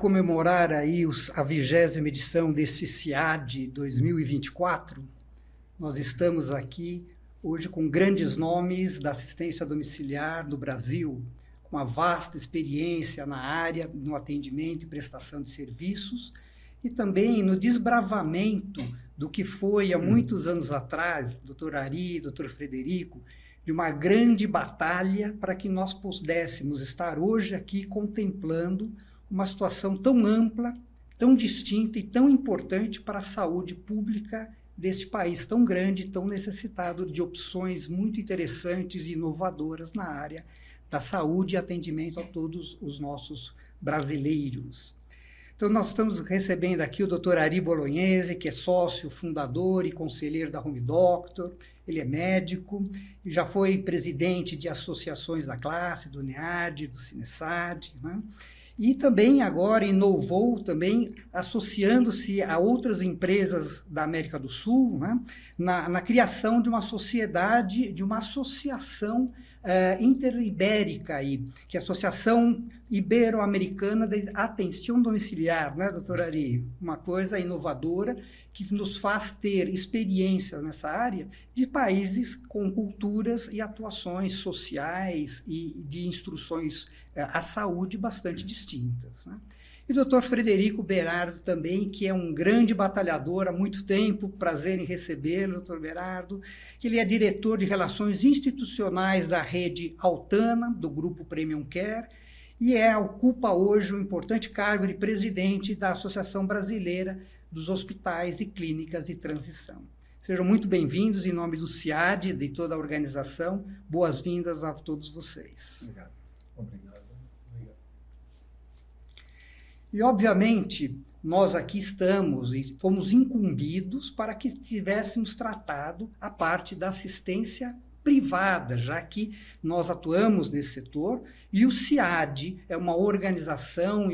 comemorar aí a 20ª edição desse CIAD 2024, nós estamos aqui hoje com grandes nomes da assistência domiciliar no Brasil, com uma vasta experiência na área, no atendimento e prestação de serviços, e também no desbravamento do que foi há muitos anos atrás, doutor Ari, doutor Frederico, de uma grande batalha para que nós pudéssemos estar hoje aqui contemplando uma situação tão ampla, tão distinta e tão importante para a saúde pública deste país tão grande, tão necessitado de opções muito interessantes e inovadoras na área da saúde e atendimento a todos os nossos brasileiros. Então, nós estamos recebendo aqui o Dr. Ari Bolognese, que é sócio, fundador e conselheiro da Home Doctor. Ele é médico e já foi presidente de associações da classe, do NEAD, do CINESAD, né? E também agora inovou, também associando-se a outras empresas da América do Sul, né? na criação de uma sociedade, de uma associação interibérica, aí, que é a Associação Ibero-Americana de Atenção Domiciliar, né, doutor Ari? Uma coisa inovadora que nos faz ter experiências nessa área de países com culturas e atuações sociais e de instruções à saúde bastante distintas, né? E o doutor Frederico Berardo também, que é um grande batalhador há muito tempo, prazer em recebê-lo, doutor Berardo, que ele é diretor de Relações Institucionais da rede Altana, do Grupo Premium Care, e ocupa hoje o importante cargo de presidente da Associação Brasileira dos Hospitais e Clínicas de Transição. Sejam muito bem-vindos em nome do CIAD, de toda a organização. Boas-vindas a todos vocês. Obrigado. Obrigado. E, obviamente, nós aqui estamos e fomos incumbidos para que tivéssemos tratado a parte da assistência privada, já que nós atuamos nesse setor, e o CIAD é uma organização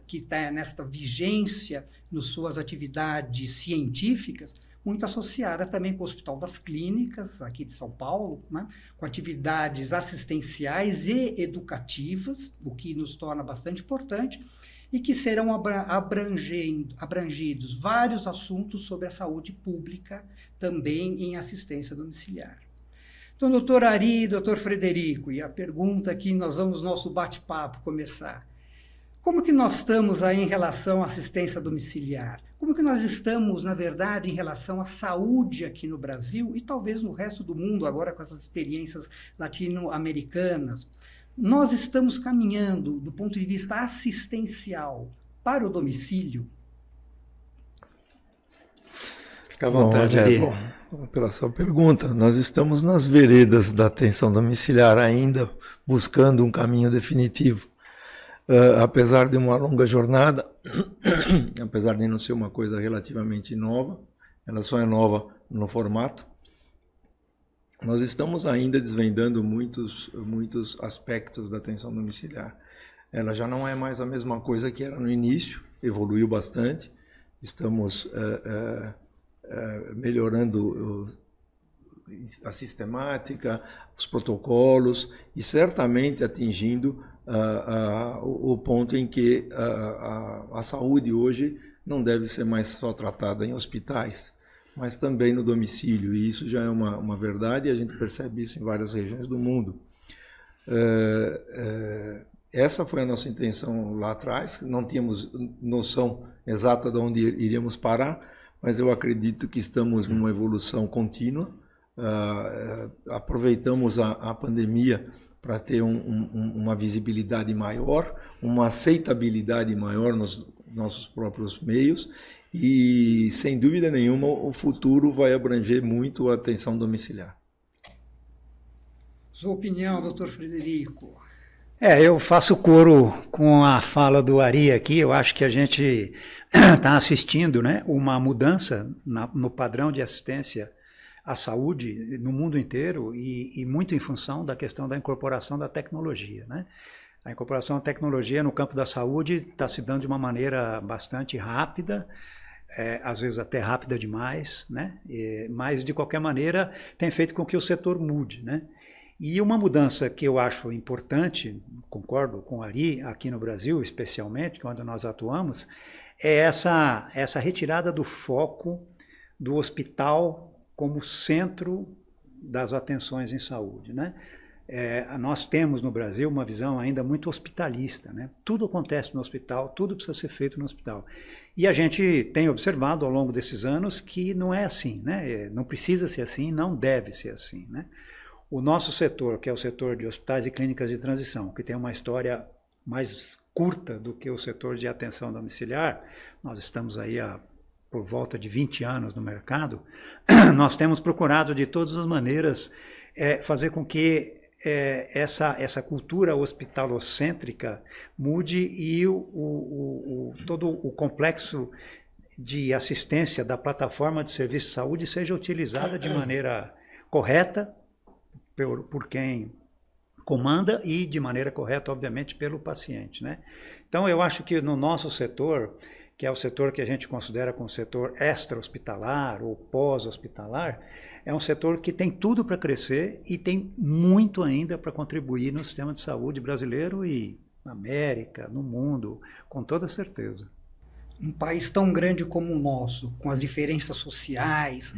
que está nesta vigência nas suas atividades científicas, muito associada também com o Hospital das Clínicas, aqui de São Paulo, né, com atividades assistenciais e educativas, o que nos torna bastante importante, e que serão abrangidos vários assuntos sobre a saúde pública, também em assistência domiciliar. Então, doutor Ari, doutor Frederico, e a pergunta que nós vamos, nosso bate-papo, começar. Como que nós estamos aí em relação à assistência domiciliar? Como que nós estamos, na verdade, em relação à saúde aqui no Brasil e talvez no resto do mundo, agora com essas experiências latino-americanas? Nós estamos caminhando, do ponto de vista assistencial, para o domicílio? Fica à vontade, pela sua pergunta. Nós estamos nas veredas da atenção domiciliar ainda, buscando um caminho definitivo. Apesar de uma longa jornada, apesar de não ser uma coisa relativamente nova, ela só é nova no formato, nós estamos ainda desvendando muitos aspectos da atenção domiciliar. Ela já não é mais a mesma coisa que era no início, evoluiu bastante, estamos melhorando a sistemática, os protocolos e certamente atingindo o ponto em que a saúde hoje não deve ser mais só tratada em hospitais, mas também no domicílio, e isso já é uma verdade, e a gente percebe isso em várias regiões do mundo. Essa foi a nossa intenção lá atrás, não tínhamos noção exata de onde iríamos parar, mas eu acredito que estamos numa evolução contínua. Aproveitamos a pandemia para ter uma visibilidade maior, uma aceitabilidade maior nos nossos próprios meios, e, sem dúvida nenhuma, o futuro vai abranger muito a atenção domiciliar. Sua opinião, doutor Frederico? Eu faço coro com a fala do Ari aqui. Eu acho que a gente está assistindo, né, uma mudança no padrão de assistência à saúde no mundo inteiro e muito em função da questão da incorporação da tecnologia, né? A incorporação da tecnologia no campo da saúde está se dando de uma maneira bastante rápida, às vezes até rápida demais, né? Mas, de qualquer maneira, tem feito com que o setor mude, né? E uma mudança que eu acho importante, concordo com o Ari, aqui no Brasil, especialmente, quando nós atuamos, é essa retirada do foco do hospital como centro das atenções em saúde, né? Nós temos no Brasil uma visão ainda muito hospitalista, né? Tudo acontece no hospital, tudo precisa ser feito no hospital. E a gente tem observado ao longo desses anos que não é assim, né? Não precisa ser assim, não deve ser assim, né? O nosso setor, que é o setor de hospitais e clínicas de transição, que tem uma história mais curta do que o setor de atenção domiciliar, nós estamos aí por volta de 20 anos no mercado, nós temos procurado de todas as maneiras fazer com que essa cultura hospitalocêntrica mude e todo o complexo de assistência da plataforma de serviço de saúde seja utilizada de maneira correta por quem comanda e de maneira correta, obviamente, pelo paciente, né? Então, eu acho que no nosso setor, que é o setor que a gente considera como setor extra-hospitalar ou pós-hospitalar, é um setor que tem tudo para crescer e tem muito ainda para contribuir no sistema de saúde brasileiro e na América, no mundo, com toda certeza. Um país tão grande como o nosso, com as diferenças sociais,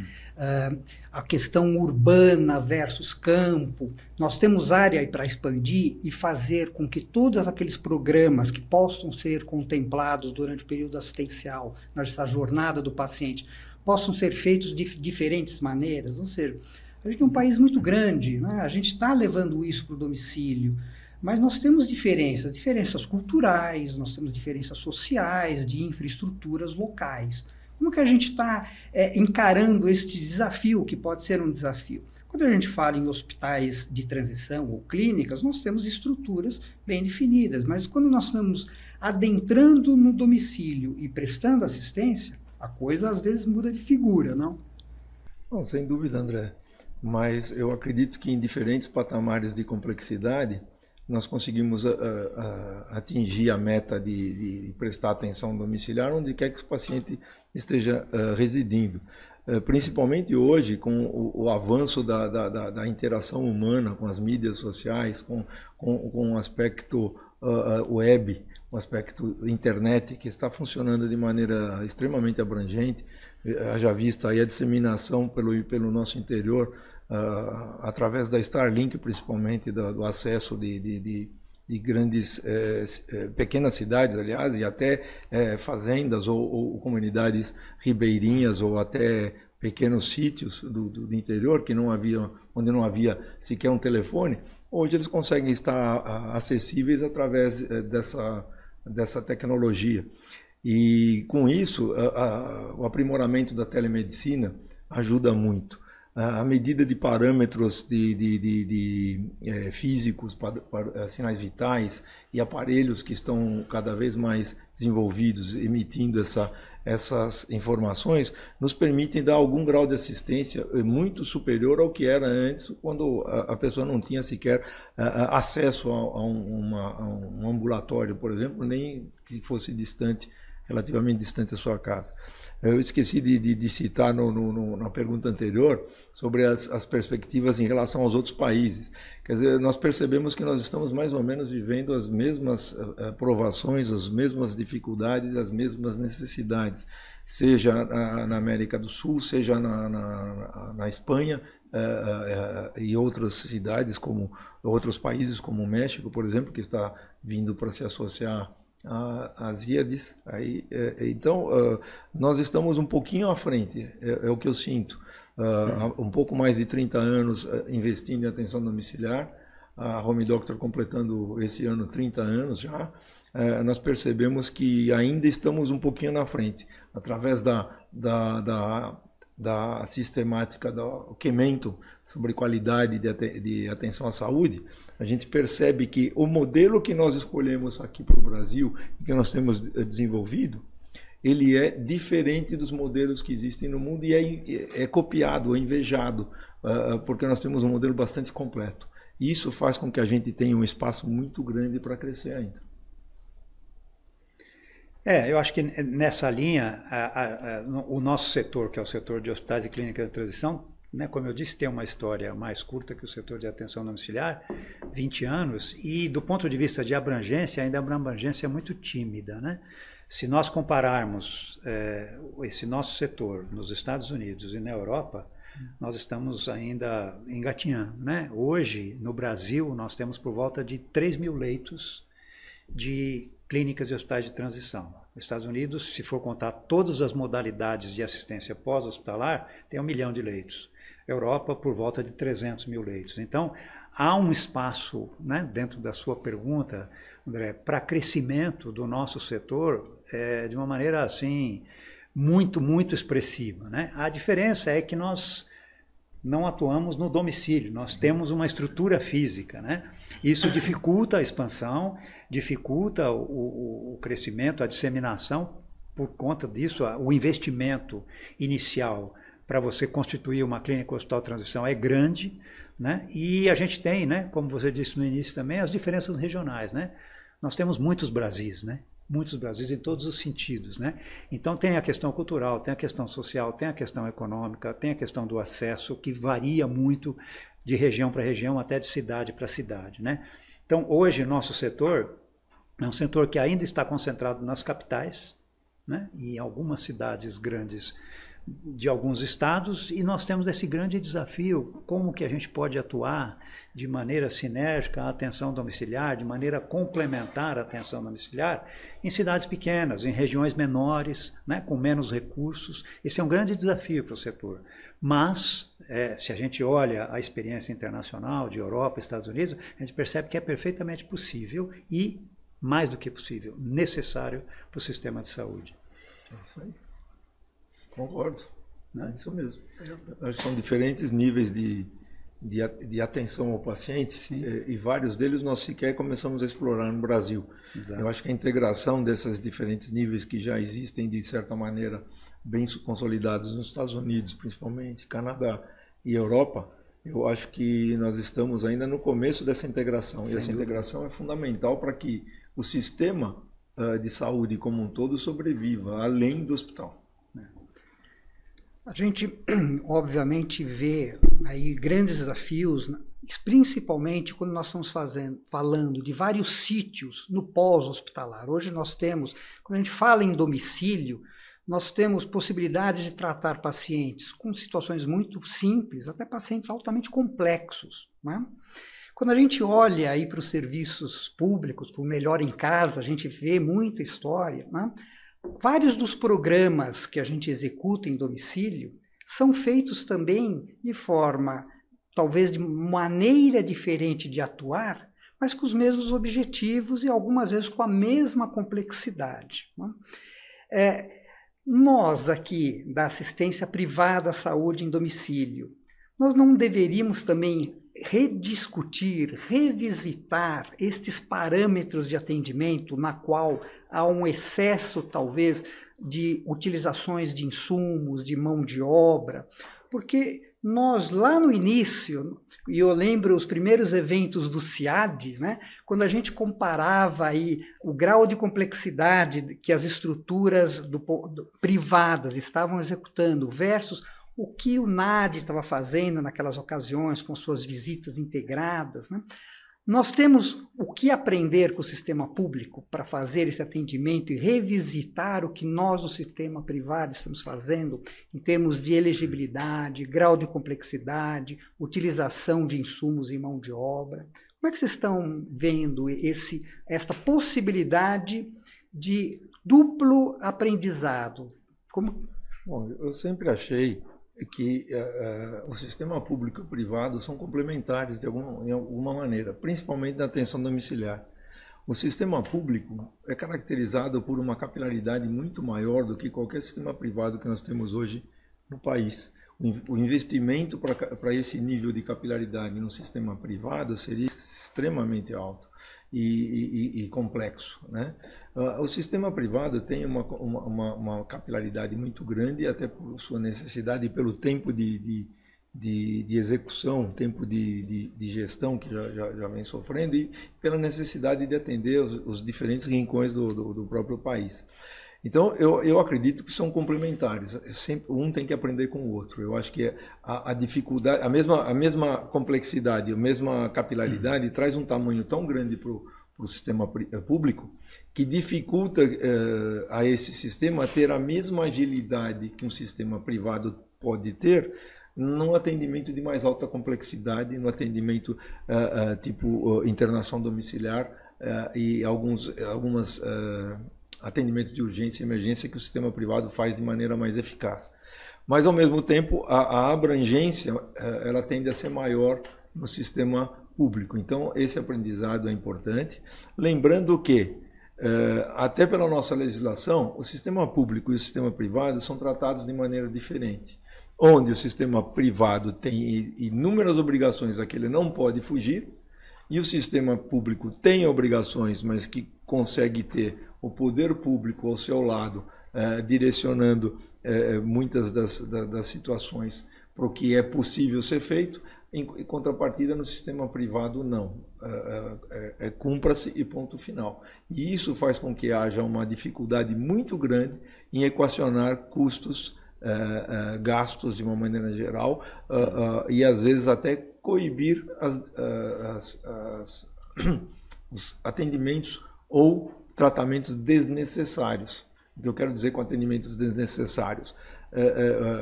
a questão urbana versus campo, nós temos área para expandir e fazer com que todos aqueles programas que possam ser contemplados durante o período assistencial, nessa jornada do paciente, possam ser feitos de diferentes maneiras. Ou seja, a gente é um país muito grande, né? A gente está levando isso para o domicílio, mas nós temos diferenças culturais, nós temos diferenças sociais, de infraestruturas locais. Como que a gente está encarando este desafio, que pode ser um desafio? Quando a gente fala em hospitais de transição ou clínicas, nós temos estruturas bem definidas, mas quando nós estamos adentrando no domicílio e prestando assistência, a coisa às vezes muda de figura, não? Não, sem dúvida, André. Mas eu acredito que em diferentes patamares de complexidade, nós conseguimos atingir a meta de prestar atenção domiciliar onde quer que o paciente esteja residindo. Principalmente hoje, com o avanço da interação humana com as mídias sociais, com o aspecto web, o aspecto internet, que está funcionando de maneira extremamente abrangente, já vista aí a disseminação pelo nosso interior, através da Starlink, principalmente, do acesso de grandes, pequenas cidades, aliás, e até fazendas ou comunidades ribeirinhas ou até pequenos sítios do interior onde não havia sequer um telefone. Hoje eles conseguem estar acessíveis através dessa tecnologia. E com isso, o aprimoramento da telemedicina ajuda muito. A medida de parâmetros físicos, sinais vitais e aparelhos que estão cada vez mais desenvolvidos, emitindo essas informações, nos permitem dar algum grau de assistência muito superior ao que era antes, quando a pessoa não tinha sequer acesso a um ambulatório, por exemplo, nem que fosse relativamente distante da sua casa. Eu esqueci de citar na pergunta anterior sobre as perspectivas em relação aos outros países. Quer dizer, nós percebemos que nós estamos mais ou menos vivendo as mesmas provações, as mesmas dificuldades, as mesmas necessidades, seja na América do Sul, seja na Espanha, e outras cidades, como outros países, como o México, por exemplo, que está vindo para se associar as IADs. Então, nós estamos um pouquinho à frente, é o que eu sinto. Um pouco mais de 30 anos investindo em atenção domiciliar, a Home Doctor completando esse ano 30 anos já, nós percebemos que ainda estamos um pouquinho na frente, através da sistemática do Chemento sobre qualidade de atenção à saúde. A gente percebe que o modelo que nós escolhemos aqui para o Brasil e que nós temos desenvolvido, ele é diferente dos modelos que existem no mundo e é copiado, é invejado, porque nós temos um modelo bastante completo. E isso faz com que a gente tenha um espaço muito grande para crescer ainda. Eu acho que nessa linha, o nosso setor, que é o setor de hospitais e clínicas de transição, né, como eu disse, tem uma história mais curta que o setor de atenção domiciliar, 20 anos, e do ponto de vista de abrangência, ainda é uma abrangência muito tímida, né? Se nós compararmos esse nosso setor nos Estados Unidos e na Europa, nós estamos ainda engatinhando, né? Hoje, no Brasil, nós temos por volta de 3 mil leitos de clínicas e hospitais de transição. Nos Estados Unidos, se for contar todas as modalidades de assistência pós-hospitalar, tem 1 milhão de leitos. Europa, por volta de 300 mil leitos. Então, há um espaço, né, dentro da sua pergunta, André, para crescimento do nosso setor de uma maneira assim muito, muito expressiva, né? A diferença é que nós não atuamos no domicílio, nós temos uma estrutura física, né? Isso dificulta a expansão, dificulta o crescimento, a disseminação. Por conta disso, o investimento inicial para você constituir uma clínica hospital de transição é grande, né? E a gente tem, né, como você disse no início também, as diferenças regionais, né? Nós temos muitos Brasis, né? Muitos Brasis em todos os sentidos, né? Então tem a questão cultural, tem a questão social, tem a questão econômica, tem a questão do acesso, que varia muito de região para região, até de cidade para cidade, né? Então hoje o nosso setor é um setor que ainda está concentrado nas capitais, né? E em algumas cidades grandes de alguns estados, e nós temos esse grande desafio, como que a gente pode atuar de maneira sinérgica a atenção domiciliar, de maneira complementar a atenção domiciliar, em cidades pequenas, em regiões menores, né, com menos recursos. Esse é um grande desafio para o setor. Mas, se a gente olha a experiência internacional de Europa, Estados Unidos, a gente percebe que é perfeitamente possível e, mais do que possível, necessário para o sistema de saúde. É isso aí. Concordo, é isso mesmo. São diferentes níveis de atenção ao paciente e vários deles nós sequer começamos a explorar no Brasil. Exato. Eu acho que a integração desses diferentes níveis que já existem, de certa maneira, bem consolidados nos Estados Unidos, principalmente, Canadá e Europa, eu acho que nós estamos ainda no começo dessa integração. E essa integração é fundamental para que o sistema de saúde como um todo sobreviva, além do hospital. A gente, obviamente, vê aí grandes desafios, principalmente quando nós estamos falando de vários sítios no pós-hospitalar. Hoje nós temos, quando a gente fala em domicílio, nós temos possibilidade de tratar pacientes com situações muito simples, até pacientes altamente complexos, né? Quando a gente olha aí para os serviços públicos, para o Melhor em Casa, a gente vê muita história, né? Vários dos programas que a gente executa em domicílio são feitos também de forma, talvez de maneira diferente de atuar, mas com os mesmos objetivos e algumas vezes com a mesma complexidade, né? Nós aqui, da assistência privada à saúde em domicílio, nós não deveríamos também rediscutir, revisitar estes parâmetros de atendimento na qual há um excesso, talvez, de utilizações de insumos, de mão de obra, porque nós, lá no início, e eu lembro os primeiros eventos do CIAD, né, quando a gente comparava aí o grau de complexidade que as estruturas privadas estavam executando versus o que o NAD estava fazendo naquelas ocasiões com suas visitas integradas, né? Nós temos o que aprender com o sistema público para fazer esse atendimento e revisitar o que nós no sistema privado estamos fazendo em termos de elegibilidade, grau de complexidade, utilização de insumos e mão de obra. Como é que vocês estão vendo esta possibilidade de duplo aprendizado? Bom, eu sempre achei que o sistema público e o privado são complementares de alguma maneira, principalmente na atenção domiciliar. O sistema público é caracterizado por uma capilaridade muito maior do que qualquer sistema privado que nós temos hoje no país. O investimento para esse nível de capilaridade no sistema privado seria extremamente alto e complexo, né? O sistema privado tem uma capilaridade muito grande, até por sua necessidade e pelo tempo de execução, tempo de gestão que já vem sofrendo, e pela necessidade de atender os diferentes rincões do próprio país. Então, eu acredito que são complementares. Um tem que aprender com o outro. Eu acho que a dificuldade, a mesma complexidade, a mesma capilaridade traz um tamanho tão grande para o sistema público que dificulta a esse sistema ter a mesma agilidade que um sistema privado pode ter no atendimento de mais alta complexidade, no atendimento tipo internação domiciliar e alguns atendimentos de urgência e emergência que o sistema privado faz de maneira mais eficaz. Mas, ao mesmo tempo, a abrangência ela tende a ser maior no sistema público. Então, esse aprendizado é importante. Lembrando que, até pela nossa legislação, o sistema público e o sistema privado são tratados de maneira diferente. Onde o sistema privado tem inúmeras obrigações a que ele não pode fugir, e o sistema público tem obrigações, mas que consegue ter o poder público ao seu lado, direcionando muitas das situações para o que é possível ser feito, em contrapartida no sistema privado não. Cumpra-se e ponto final. E isso faz com que haja uma dificuldade muito grande em equacionar custos, gastos de uma maneira geral, e às vezes até coibir os atendimentos ou tratamentos desnecessários. O que eu quero dizer com atendimentos desnecessários?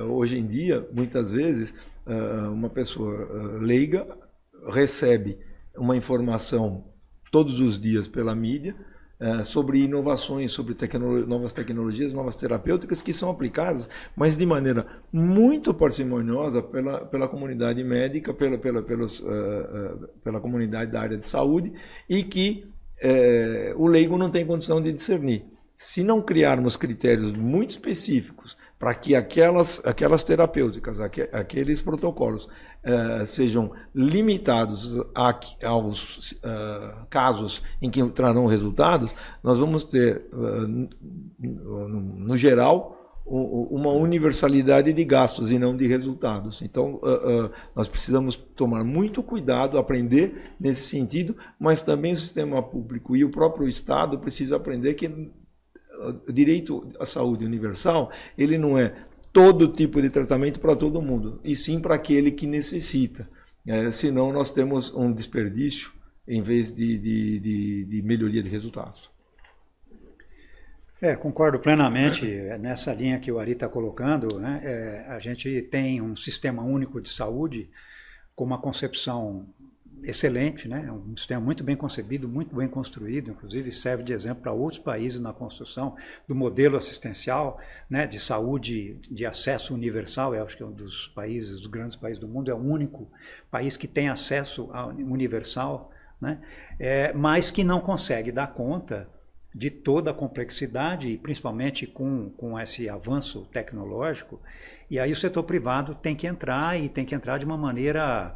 Hoje em dia, muitas vezes, uma pessoa leiga recebe uma informação todos os dias pela mídia sobre inovações, sobre novas tecnologias, novas terapêuticas que são aplicadas, mas de maneira muito parcimoniosa pela comunidade médica, pela comunidade da área de saúde, e que o leigo não tem condição de discernir. Se não criarmos critérios muito específicos para que aquelas terapêuticas, aqueles protocolos sejam limitados aos casos em que trarão resultados, nós vamos ter, no geral, uma universalidade de gastos e não de resultados. Então, nós precisamos tomar muito cuidado, aprender nesse sentido, mas também o sistema público e o próprio Estado precisam aprender que o direito à saúde universal, ele não é todo tipo de tratamento para todo mundo, e sim para aquele que necessita. Senão nós temos um desperdício em vez de melhoria de resultados. Concordo plenamente nessa linha que o Ari está colocando, né? A gente tem um sistema único de saúde com uma concepção excelente, né? Um sistema muito bem concebido, muito bem construído, inclusive serve de exemplo para outros países na construção do modelo assistencial, né, de saúde de acesso universal. Eu acho que é um dos grandes países do mundo, é o único país que tem acesso universal, né? Mas que não consegue dar conta de toda a complexidade, principalmente com esse avanço tecnológico. E aí o setor privado tem que entrar, e tem que entrar de uma maneira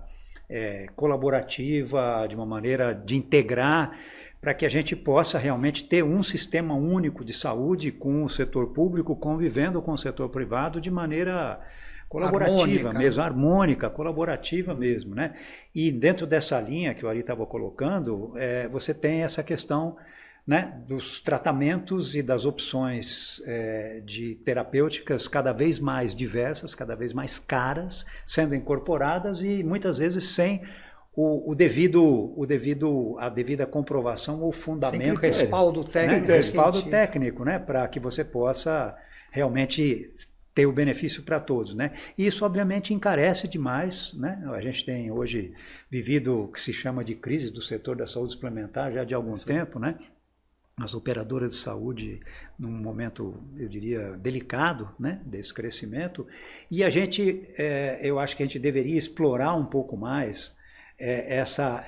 colaborativa, de uma maneira de integrar, para que a gente possa realmente ter um sistema único de saúde com o setor público convivendo com o setor privado de maneira colaborativa mesmo, harmônica, colaborativa mesmo, né? E dentro dessa linha que o Ari estava colocando, você tem essa questão, né, dos tratamentos e das opções de terapêuticas cada vez mais diversas, cada vez mais caras, sendo incorporadas e muitas vezes sem a devida comprovação ou fundamento. Sem respaldo técnico. Né, respaldo técnico, né, para que você possa realmente ter o benefício para todos, né? E isso obviamente encarece demais, né? A gente tem hoje vivido o que se chama de crise do setor da saúde suplementar já de algum tempo, né? As operadoras de saúde num momento, eu diria, delicado, né, desse crescimento, e a gente, eu acho que a gente deveria explorar um pouco mais essa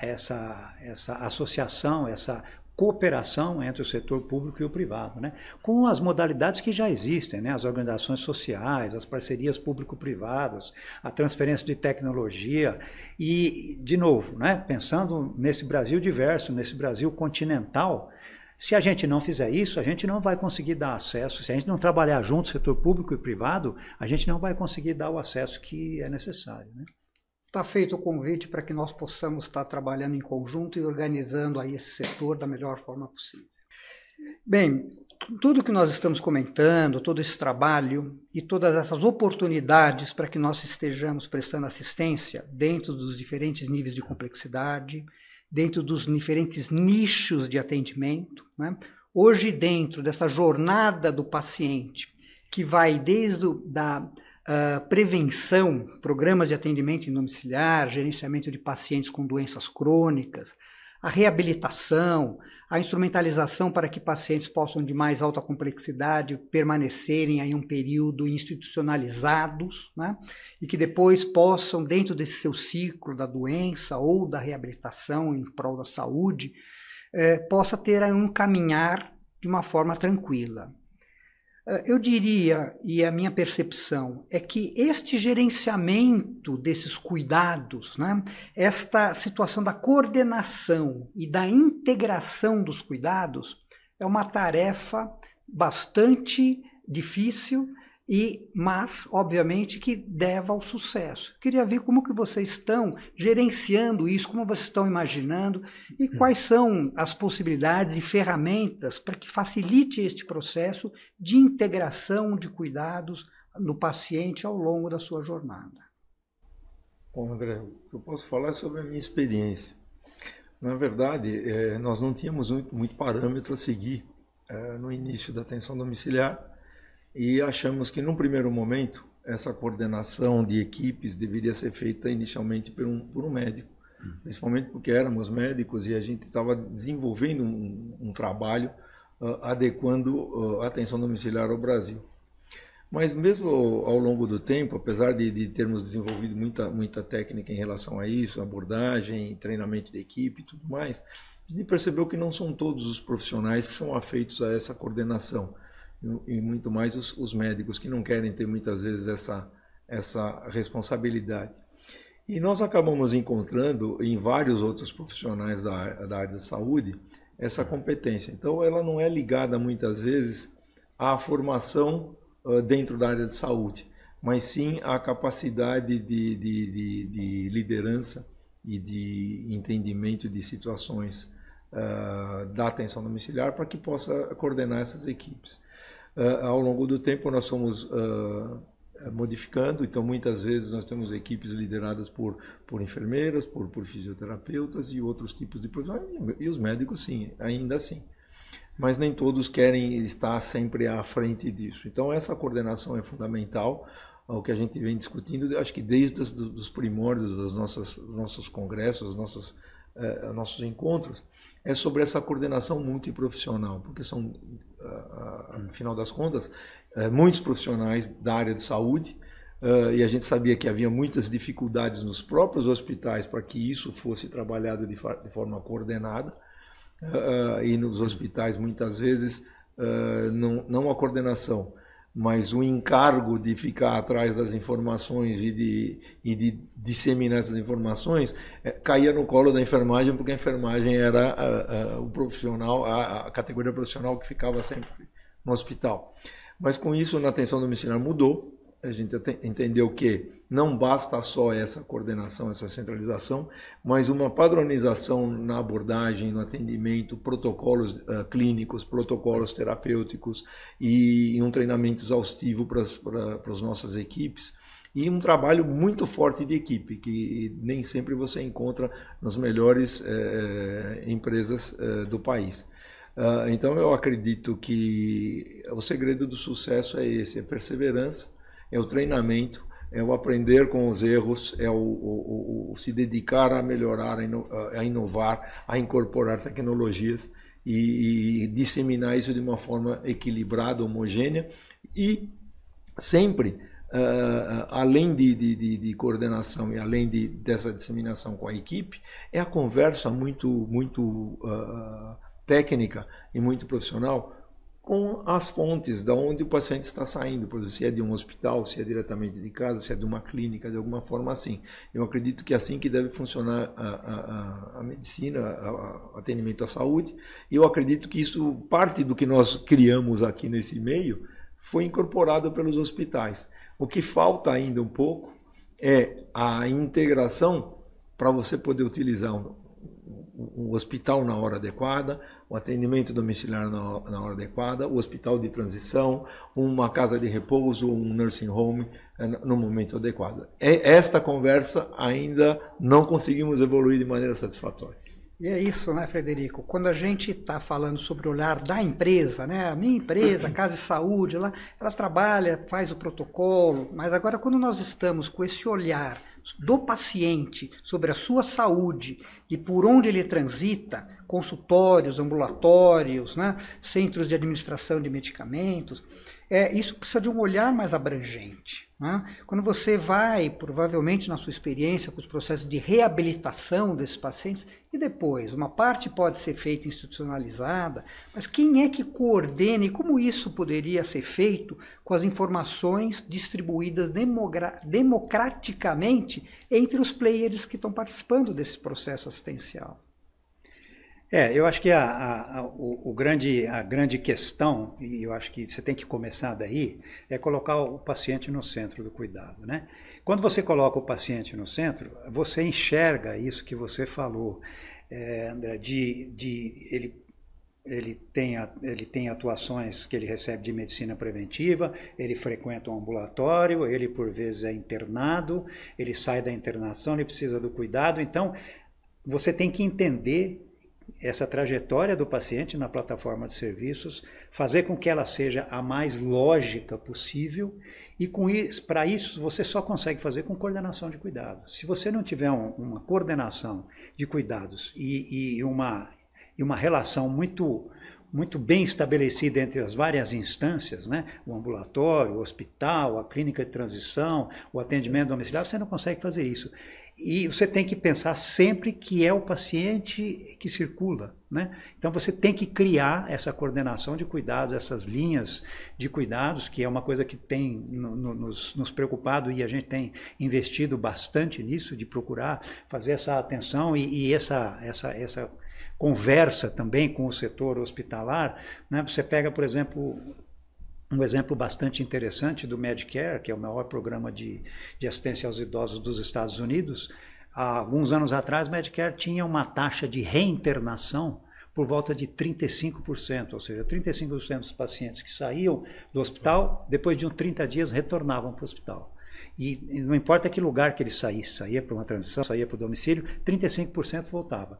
associação, essa cooperação entre o setor público e o privado, né, com as modalidades que já existem, né, as organizações sociais, as parcerias público-privadas, a transferência de tecnologia e, de novo, né, pensando nesse Brasil diverso, nesse Brasil continental. Se a gente não fizer isso, a gente não vai conseguir dar acesso. Se a gente não trabalhar junto, setor público e privado, a gente não vai conseguir dar o acesso que é necessário, né? Está feito o convite para que nós possamos estar trabalhando em conjunto e organizando aí esse setor da melhor forma possível. Bem, tudo que nós estamos comentando, todo esse trabalho e todas essas oportunidades para que nós estejamos prestando assistência dentro dos diferentes níveis de complexidade, dentro dos diferentes nichos de atendimento, né? Hoje, dentro dessa jornada do paciente, que vai desde da prevenção, programas de atendimento em domiciliar, gerenciamento de pacientes com doenças crônicas, a reabilitação, a instrumentalização para que pacientes possam de mais alta complexidade permanecerem aí um período institucionalizados, né? E que depois possam, dentro desse seu ciclo da doença ou da reabilitação em prol da saúde, possa ter um caminhar de uma forma tranquila. Eu diria, e a minha percepção, é que este gerenciamento desses cuidados, né, esta situação da coordenação e da integração dos cuidados é uma tarefa bastante difícil, mas, obviamente, que leva ao sucesso. Queria ver como que vocês estão gerenciando isso, como vocês estão imaginando e quais são as possibilidades e ferramentas para que facilite este processo de integração de cuidados no paciente ao longo da sua jornada. Bom, André, eu posso falar sobre a minha experiência. Na verdade, nós não tínhamos muito parâmetro a seguir no início da atenção domiciliar, e achamos que, num primeiro momento, essa coordenação de equipes deveria ser feita inicialmente por um médico, principalmente porque éramos médicos e a gente estava desenvolvendo um trabalho adequando a atenção domiciliar ao Brasil. Mas mesmo ao longo do tempo, apesar de termos desenvolvido muita técnica em relação a isso, abordagem, treinamento de equipe e tudo mais, a gente percebeu que não são todos os profissionais que são afeitos a essa coordenação. E muito mais os médicos que não querem ter muitas vezes essa responsabilidade. E nós acabamos encontrando em vários outros profissionais da área da saúde essa competência. Então ela não é ligada muitas vezes à formação dentro da área de saúde, mas sim à capacidade de liderança e de entendimento de situações da atenção domiciliar para que possa coordenar essas equipes. Ao longo do tempo nós fomos modificando, então muitas vezes nós temos equipes lideradas por enfermeiras, por fisioterapeutas e outros tipos de profissionais, e os médicos sim, ainda assim. Mas nem todos querem estar sempre à frente disso. Então essa coordenação é fundamental, o que a gente vem discutindo, acho que desde os primórdios dos nossos congressos, nossos encontros, é sobre essa coordenação multiprofissional, porque são, no final das contas, muitos profissionais da área de saúde, e a gente sabia que havia muitas dificuldades nos próprios hospitais para que isso fosse trabalhado de forma coordenada, e nos hospitais muitas vezes não a coordenação, mas o encargo de ficar atrás das informações e de disseminar essas informações caía no colo da enfermagem, porque a enfermagem era o profissional, a categoria profissional que ficava sempre no hospital. Mas com isso, na atenção domiciliar mudou. A gente entendeu que não basta só essa coordenação, essa centralização, mas uma padronização na abordagem, no atendimento, protocolos clínicos, protocolos terapêuticos e um treinamento exaustivo para as nossas equipes e um trabalho muito forte de equipe, que nem sempre você encontra nas melhores empresas do país. Então eu acredito que o segredo do sucesso é esse, é perseverança, é o treinamento, é o aprender com os erros, é o se dedicar a melhorar, a inovar, a incorporar tecnologias e disseminar isso de uma forma equilibrada, homogênea e sempre, além de coordenação e além dessa disseminação com a equipe, é a conversa muito técnica e muito profissional com as fontes de onde o paciente está saindo, por exemplo, se é de um hospital, se é diretamente de casa, se é de uma clínica, de alguma forma assim. Eu acredito que é assim que deve funcionar a medicina, o atendimento à saúde, e eu acredito que isso, parte do que nós criamos aqui nesse meio, foi incorporado pelos hospitais. O que falta ainda um pouco é a integração para você poder utilizar um hospital na hora adequada, o atendimento domiciliar na hora adequada, o hospital de transição, uma casa de repouso, um nursing home no momento adequado. Esta conversa ainda não conseguimos evoluir de maneira satisfatória. E é isso, né, Frederico? Quando a gente está falando sobre o olhar da empresa, né? A minha empresa, a Casa de Saúde, ela trabalha, faz o protocolo, mas agora quando nós estamos com esse olhar do paciente sobre a sua saúde e por onde ele transita, consultórios, ambulatórios, né? Centros de administração de medicamentos, isso precisa de um olhar mais abrangente. Né? Quando você vai, provavelmente na sua experiência, com os processos de reabilitação desses pacientes, e depois, uma parte pode ser feita institucionalizada, mas quem é que coordena e como isso poderia ser feito com as informações distribuídas democraticamente entre os players que estão participando desse processo assistencial? Eu acho que a grande questão, e eu acho que você tem que começar daí, é colocar o paciente no centro do cuidado, né? Quando você coloca o paciente no centro, você enxerga isso que você falou, André, ele tem atuações que ele recebe de medicina preventiva, ele frequenta um ambulatório, ele por vezes é internado, ele sai da internação, ele precisa do cuidado, então você tem que entender essa trajetória do paciente na plataforma de serviços, fazer com que ela seja a mais lógica possível e para isso você só consegue fazer com coordenação de cuidados. Se você não tiver uma coordenação de cuidados e uma relação muito bem estabelecida entre as várias instâncias, né? O ambulatório, o hospital, a clínica de transição, o atendimento domiciliar, você não consegue fazer isso. E você tem que pensar sempre que é o paciente que circula, né? Então você tem que criar essa coordenação de cuidados, essas linhas de cuidados, que é uma coisa que tem nos preocupado e a gente tem investido bastante nisso, de procurar fazer essa atenção e essa conversa também com o setor hospitalar, né? Você pega, por exemplo, um exemplo bastante interessante do Medicare, que é o maior programa de assistência aos idosos dos Estados Unidos. Há alguns anos atrás, o Medicare tinha uma taxa de reinternação por volta de 35%, ou seja, 35% dos pacientes que saíam do hospital, depois de uns 30 dias, retornavam para o hospital. E não importa que lugar que ele saía para uma transição, saía para o domicílio, 35% voltava.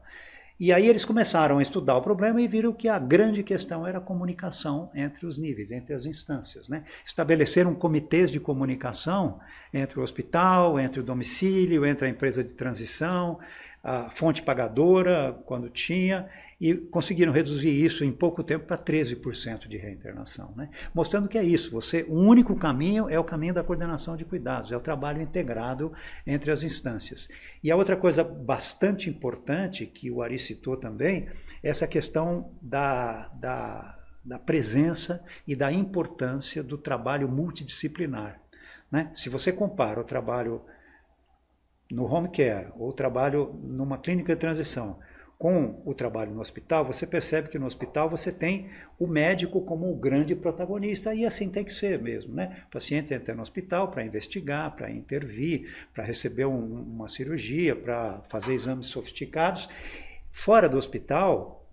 E aí eles começaram a estudar o problema e viram que a grande questão era a comunicação entre os níveis, entre as instâncias, né? Estabeleceram comitês de comunicação entre o hospital, entre o domicílio, entre a empresa de transição, a fonte pagadora, quando tinha, e conseguiram reduzir isso em pouco tempo para 13% de reinternação, né? Mostrando que é isso, o único caminho é o caminho da coordenação de cuidados, é o trabalho integrado entre as instâncias. E a outra coisa bastante importante, que o Ari citou também, é essa questão da presença e da importância do trabalho multidisciplinar, né? Se você compara o trabalho no home care ou o trabalho numa clínica de transição com o trabalho no hospital, você percebe que no hospital você tem o médico como o grande protagonista, e assim tem que ser mesmo, né? O paciente entra no hospital para investigar, para intervir, para receber uma cirurgia, para fazer exames sofisticados. Fora do hospital,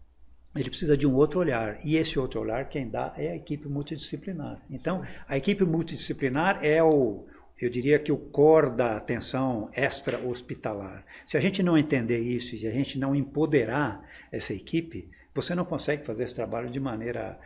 ele precisa de um outro olhar, e esse outro olhar quem dá é a equipe multidisciplinar. Então, a equipe multidisciplinar eu diria que o core da atenção extra-hospitalar. Se a gente não entender isso e a gente não empoderar essa equipe, você não consegue fazer esse trabalho de maneira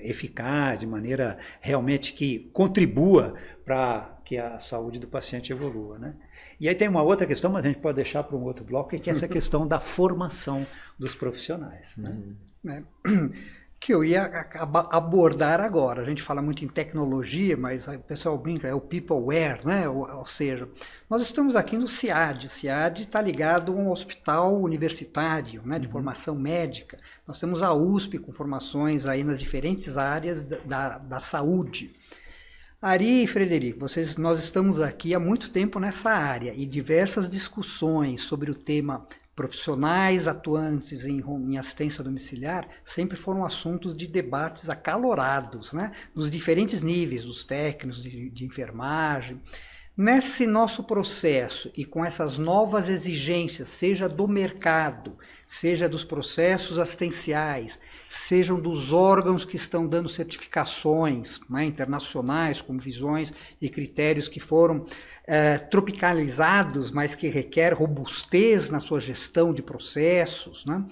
eficaz, de maneira realmente que contribua para que a saúde do paciente evolua, né? E aí tem uma outra questão, mas a gente pode deixar para um outro bloco, que é essa questão da formação dos profissionais, né? Que eu ia abordar agora. A gente fala muito em tecnologia, mas o pessoal brinca, é o peopleware, né? Ou seja, nós estamos aqui no CIAD. O CIAD está ligado a um hospital universitário, né, de formação médica. Nós temos a USP com formações aí nas diferentes áreas da saúde. Ari e Frederico, nós estamos aqui há muito tempo nessa área e diversas discussões sobre o tema profissionais atuantes em assistência domiciliar sempre foram assuntos de debates acalorados, né? Nos diferentes níveis, dos técnicos de enfermagem. Nesse nosso processo e com essas novas exigências, seja do mercado, seja dos processos assistenciais, sejam dos órgãos que estão dando certificações, né, internacionais, com visões e critérios que foram tropicalizados, mas que requer robustez na sua gestão de processos, né?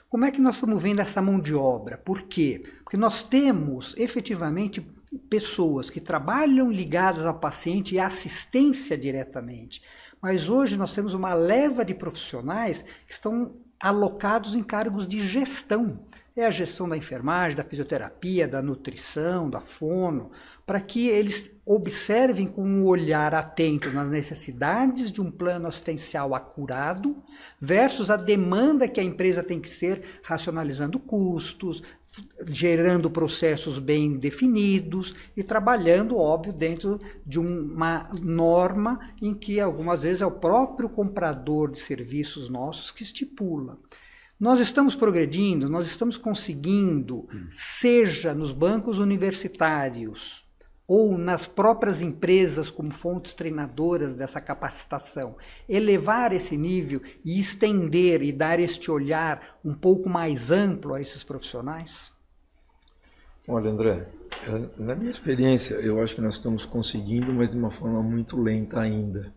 Como é que nós estamos vendo essa mão de obra? Por quê? Porque nós temos efetivamente pessoas que trabalham ligadas ao paciente e à assistência diretamente, mas hoje nós temos uma leva de profissionais que estão alocados em cargos de gestão. É a gestão da enfermagem, da fisioterapia, da nutrição, da fono, para que eles observem com um olhar atento nas necessidades de um plano assistencial acurado versus a demanda que a empresa tem que ser, racionalizando custos, gerando processos bem definidos e trabalhando, óbvio, dentro de uma norma em que algumas vezes é o próprio comprador de serviços nossos que estipula. Nós estamos progredindo, nós estamos conseguindo, seja nos bancos universitários ou nas próprias empresas como fontes treinadoras dessa capacitação, elevar esse nível e estender e dar este olhar um pouco mais amplo a esses profissionais? Olha, André, na minha experiência, eu acho que nós estamos conseguindo, mas de uma forma muito lenta ainda.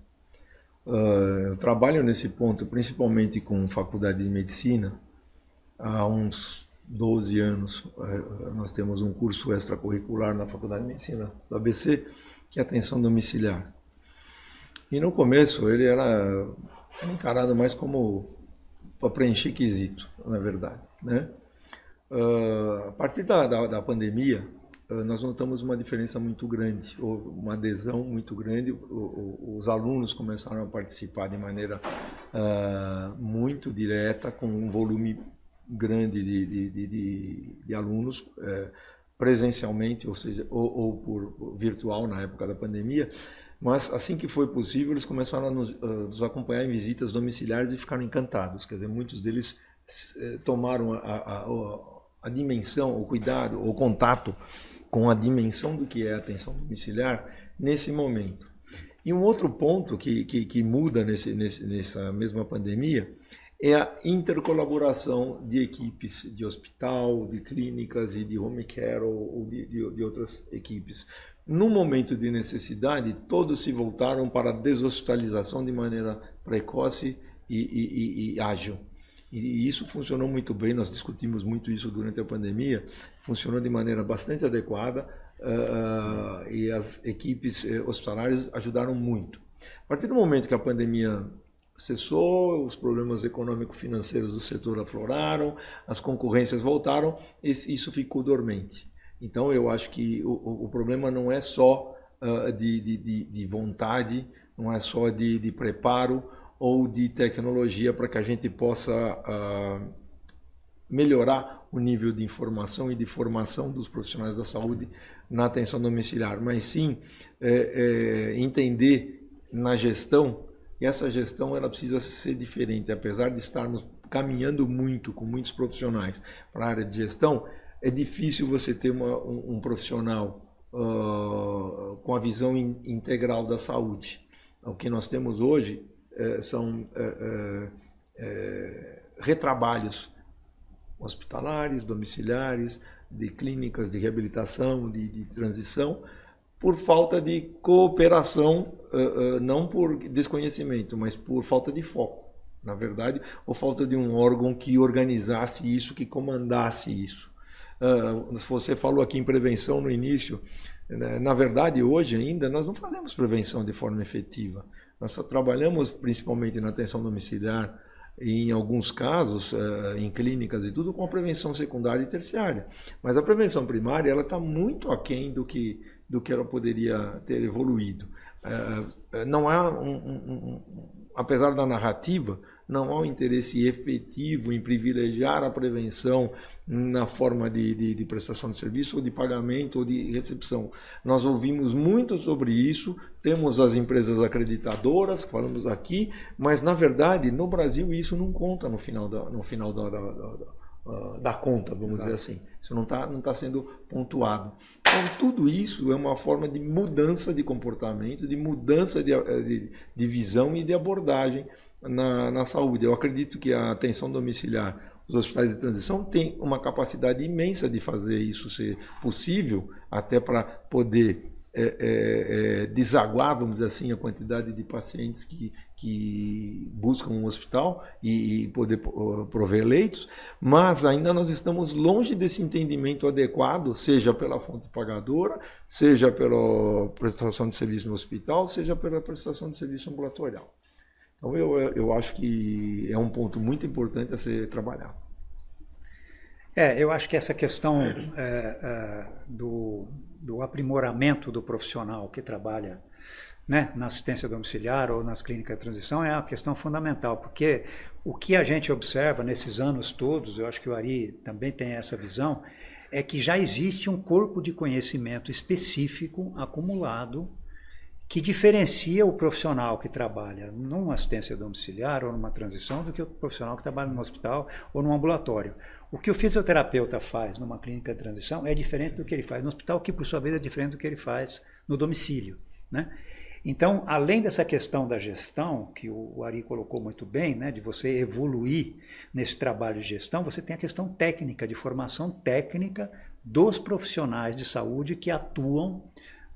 Eu trabalho nesse ponto principalmente com faculdade de medicina. Há uns 12 anos nós temos um curso extracurricular na faculdade de medicina do ABC, que é atenção domiciliar. E no começo ele era encarado mais como para preencher quesito, na verdade, né? A partir da pandemia, nós notamos uma diferença muito grande, uma adesão muito grande. Os alunos começaram a participar de maneira muito direta, com um volume grande de alunos, presencialmente, ou seja, ou por virtual na época da pandemia. Mas assim que foi possível, eles começaram a nos acompanhar em visitas domiciliares e ficaram encantados. Quer dizer, muitos deles tomaram a dimensão, o cuidado, o contato com a dimensão do que é a atenção domiciliar nesse momento. E um outro ponto que muda nessa mesma pandemia é a intercolaboração de equipes de hospital, de clínicas e de home care ou de outras equipes. No momento de necessidade, todos se voltaram para a deshospitalização de maneira precoce e ágil. E isso funcionou muito bem, nós discutimos muito isso durante a pandemia, funcionou de maneira bastante adequada e as equipes hospitalares ajudaram muito. A partir do momento que a pandemia cessou, os problemas econômico-financeiros do setor afloraram, as concorrências voltaram, isso ficou dormente. Então eu acho que o problema não é só de vontade, não é só de preparo, ou de tecnologia para que a gente possa melhorar o nível de informação e de formação dos profissionais da saúde na atenção domiciliar, mas sim entender na gestão, e essa gestão ela precisa ser diferente. Apesar de estarmos caminhando muito com muitos profissionais para a área de gestão, é difícil você ter um profissional com a visão integral da saúde. O que nós temos hoje são retrabalhos hospitalares, domiciliares, de clínicas de reabilitação, de transição, por falta de cooperação, não por desconhecimento, mas por falta de foco, na verdade, ou falta de um órgão que organizasse isso, que comandasse isso. Você falou aqui em prevenção no início. Na verdade, hoje ainda, nós não fazemos prevenção de forma efetiva. Nós só trabalhamos principalmente na atenção domiciliar e, em alguns casos, em clínicas e tudo, com a prevenção secundária e terciária. Mas a prevenção primária ela está muito aquém do que ela poderia ter evoluído. Não há, apesar da narrativa, não há um interesse efetivo em privilegiar a prevenção na forma de prestação de serviço, ou de pagamento, ou de recepção. Nós ouvimos muito sobre isso, temos as empresas acreditadoras, que falamos aqui, mas, na verdade, no Brasil isso não conta no final dá conta, vamos dizer assim. Isso não tá sendo pontuado. Então, tudo isso é uma forma de mudança de comportamento, de mudança de visão e de abordagem na saúde. Eu acredito que a atenção domiciliar, os hospitais de transição têm uma capacidade imensa de fazer isso ser possível, até para poder desaguar, vamos dizer assim, a quantidade de pacientes que buscam um hospital e poder prover leitos, mas ainda nós estamos longe desse entendimento adequado, seja pela fonte pagadora, seja pela prestação de serviço no hospital, seja pela prestação de serviço ambulatorial. Então eu acho que é um ponto muito importante a ser trabalhado. Eu acho que essa questão do aprimoramento do profissional que trabalha, né, na assistência domiciliar ou nas clínicas de transição é uma questão fundamental, porque o que a gente observa nesses anos todos, eu acho que o Ari também tem essa visão, é que já existe um corpo de conhecimento específico acumulado que diferencia o profissional que trabalha numa assistência domiciliar ou numa transição do que o profissional que trabalha no hospital ou no ambulatório. O que o fisioterapeuta faz numa clínica de transição é diferente do que ele faz no hospital, que por sua vez é diferente do que ele faz no domicílio, né? Então, além dessa questão da gestão, que o Ari colocou muito bem, né, de você evoluir nesse trabalho de gestão, você tem a questão técnica, de formação técnica dos profissionais de saúde que atuam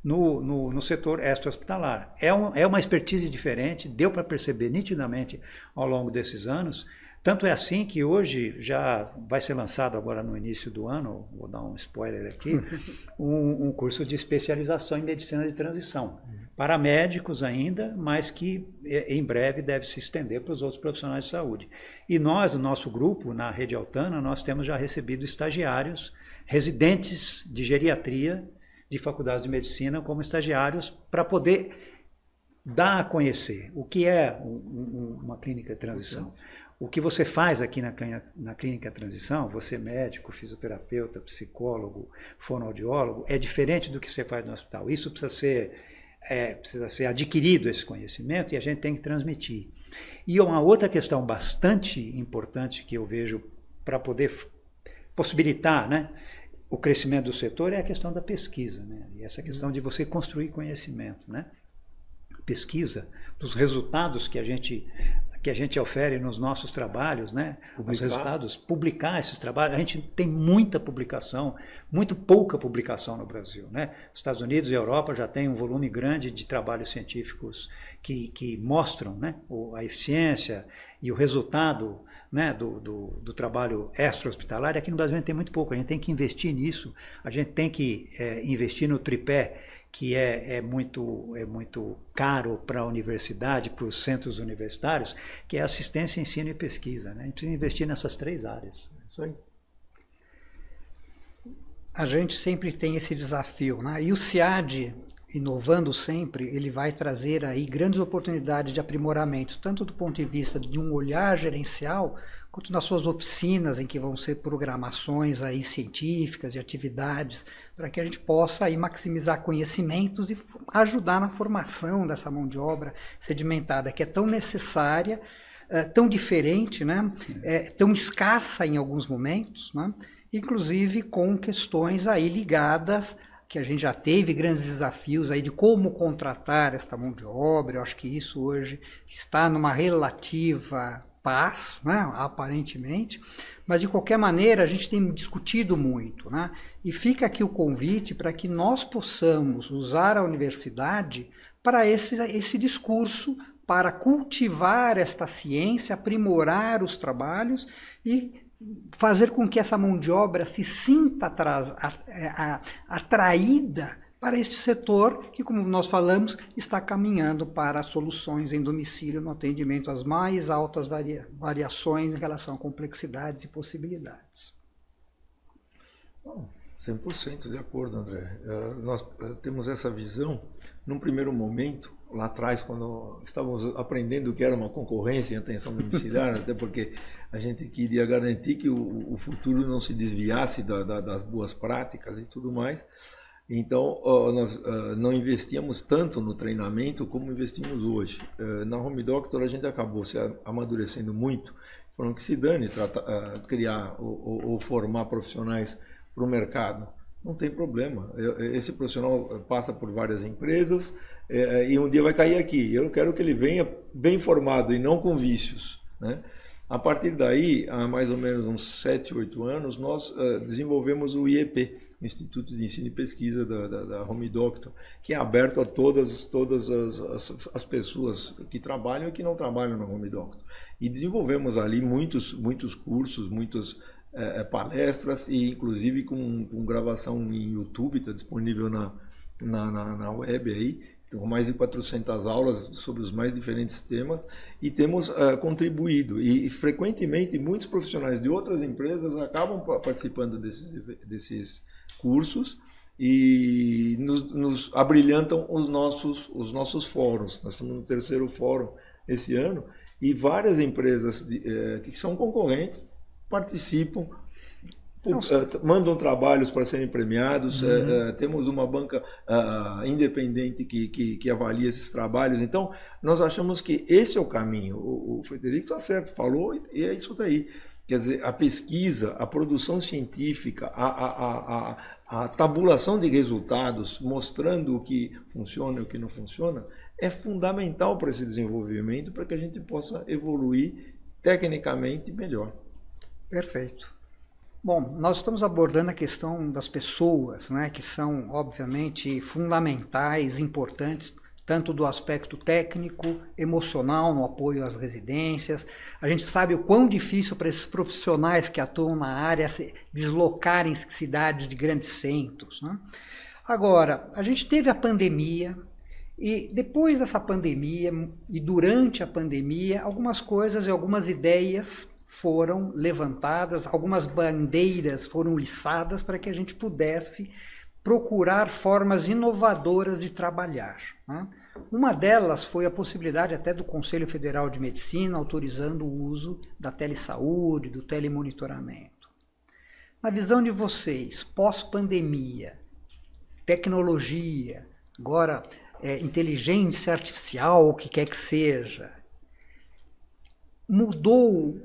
no setor extra-hospitalar. É uma expertise diferente, deu para perceber nitidamente ao longo desses anos. Tanto é assim que hoje já vai ser lançado agora no início do ano, vou dar um spoiler aqui, um curso de especialização em medicina de transição, para médicos ainda, mas que em breve deve se estender para os outros profissionais de saúde. E nós, no nosso grupo, na Rede Altana, nós temos já recebido estagiários, residentes de geriatria, de faculdades de medicina, como estagiários, para poder dar a conhecer o que é uma clínica de transição. O que você faz aqui na clínica de transição, você médico, fisioterapeuta, psicólogo, fonoaudiólogo, é diferente do que você faz no hospital. Isso precisa ser adquirido, esse conhecimento, e a gente tem que transmitir. E uma outra questão bastante importante que eu vejo para poder possibilitar, né, o crescimento do setor é a questão da pesquisa, né? E essa questão de você construir conhecimento, né? Pesquisa dos resultados que a gente ofere nos nossos trabalhos, né? Os resultados, publicar esses trabalhos. A gente tem muita publicação, muito pouca publicação no Brasil, né? Os Estados Unidos e a Europa já têm um volume grande de trabalhos científicos que mostram, né, a eficiência e o resultado, né, do trabalho extra-hospitalar. Aqui no Brasil a gente tem muito pouco, a gente tem que investir nisso, a gente tem que investir no tripé, que é muito caro para a universidade, para os centros universitários, que é assistência, ensino e pesquisa, né? A gente precisa investir nessas 3 áreas. Isso aí. A gente sempre tem esse desafio, né? E o CIAD, inovando sempre, ele vai trazer aí grandes oportunidades de aprimoramento, tanto do ponto de vista de um olhar gerencial, quanto nas suas oficinas, em que vão ser programações aí científicas e atividades, para que a gente possa aí maximizar conhecimentos e ajudar na formação dessa mão de obra sedimentada, que é tão necessária, tão diferente, né? Tão escassa em alguns momentos, né? Inclusive com questões aí ligadas, que a gente já teve grandes desafios aí de como contratar esta mão de obra. Eu acho que isso hoje está numa relativa paz, né, aparentemente, mas de qualquer maneira a gente tem discutido muito, né? E fica aqui o convite para que nós possamos usar a universidade para esse discurso, para cultivar esta ciência, aprimorar os trabalhos e fazer com que essa mão de obra se sinta atraída para este setor que, como nós falamos, está caminhando para soluções em domicílio no atendimento às mais altas variações em relação a complexidades e possibilidades. Bom, 100% de acordo, André. Nós temos essa visão, num primeiro momento, lá atrás, quando estávamos aprendendo o que era uma concorrência em atenção domiciliar, até porque a gente queria garantir que o futuro não se desviasse das boas práticas e tudo mais. Então, nós não investíamos tanto no treinamento como investimos hoje. Na Home Doctor, a gente acabou se amadurecendo muito, falando que se dane criar ou formar profissionais para o mercado. Não tem problema. Esse profissional passa por várias empresas e um dia vai cair aqui. Eu quero que ele venha bem formado e não com vícios, né? A partir daí, há mais ou menos uns 7, 8 anos, nós desenvolvemos o IEP, o Instituto de Ensino e Pesquisa da Home Doctor, que é aberto a todas as pessoas que trabalham e que não trabalham na Home Doctor. E desenvolvemos ali muitos cursos, muitas palestras, e inclusive com gravação em YouTube, está disponível na web aí. Com mais de 400 aulas sobre os mais diferentes temas, e temos contribuído. E frequentemente muitos profissionais de outras empresas acabam participando desses cursos e nos abrilhantam os nossos fóruns. Nós estamos no 3º fórum esse ano, e várias empresas que são concorrentes participam, mandam trabalhos para serem premiados. Temos uma banca independente que avalia esses trabalhos. Então, nós achamos que esse é o caminho. O Frederico está certo, falou, e é isso daí. Quer dizer, a pesquisa, a produção científica, a tabulação de resultados, mostrando o que funciona e o que não funciona, é fundamental para esse desenvolvimento, para que a gente possa evoluir tecnicamente melhor. Perfeito. Bom, nós estamos abordando a questão das pessoas, né, que são, obviamente, fundamentais, importantes, tanto do aspecto técnico, emocional, no apoio às residências. A gente sabe o quão difícil para esses profissionais que atuam na área se deslocarem em cidades de grandes centros, né? Agora, a gente teve a pandemia, e depois dessa pandemia e durante a pandemia, algumas coisas e algumas ideias foram levantadas, algumas bandeiras foram içadas para que a gente pudesse procurar formas inovadoras de trabalhar, né? Uma delas foi a possibilidade até do Conselho Federal de Medicina autorizando o uso da telesaúde, do telemonitoramento. Na visão de vocês, pós-pandemia, tecnologia, agora inteligência artificial, o que quer que seja, mudou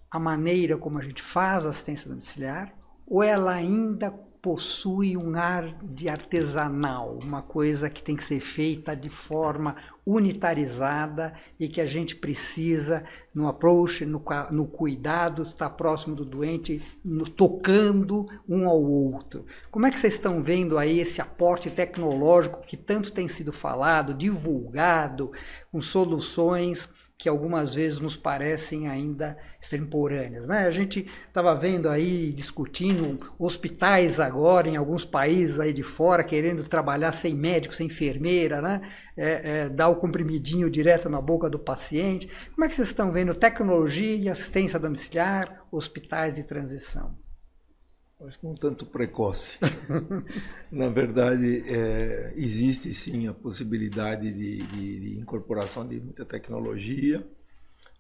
a maneira como a gente faz a assistência domiciliar, ou ela ainda possui um ar de artesanal, uma coisa que tem que ser feita de forma unitarizada e que a gente precisa, no approach, no cuidado, estar próximo do doente, tocando um ao outro? Como é que vocês estão vendo aí esse aporte tecnológico que tanto tem sido falado, divulgado, com soluções que algumas vezes nos parecem ainda extemporâneas, né? A gente estava vendo aí, discutindo hospitais agora em alguns países aí de fora, querendo trabalhar sem médico, sem enfermeira, né? Dar o comprimidinho direto na boca do paciente. Como é que vocês estão vendo tecnologia e assistência domiciliar, hospitais de transição? Acho que um tanto precoce. Na verdade, existe sim a possibilidade de incorporação de muita tecnologia.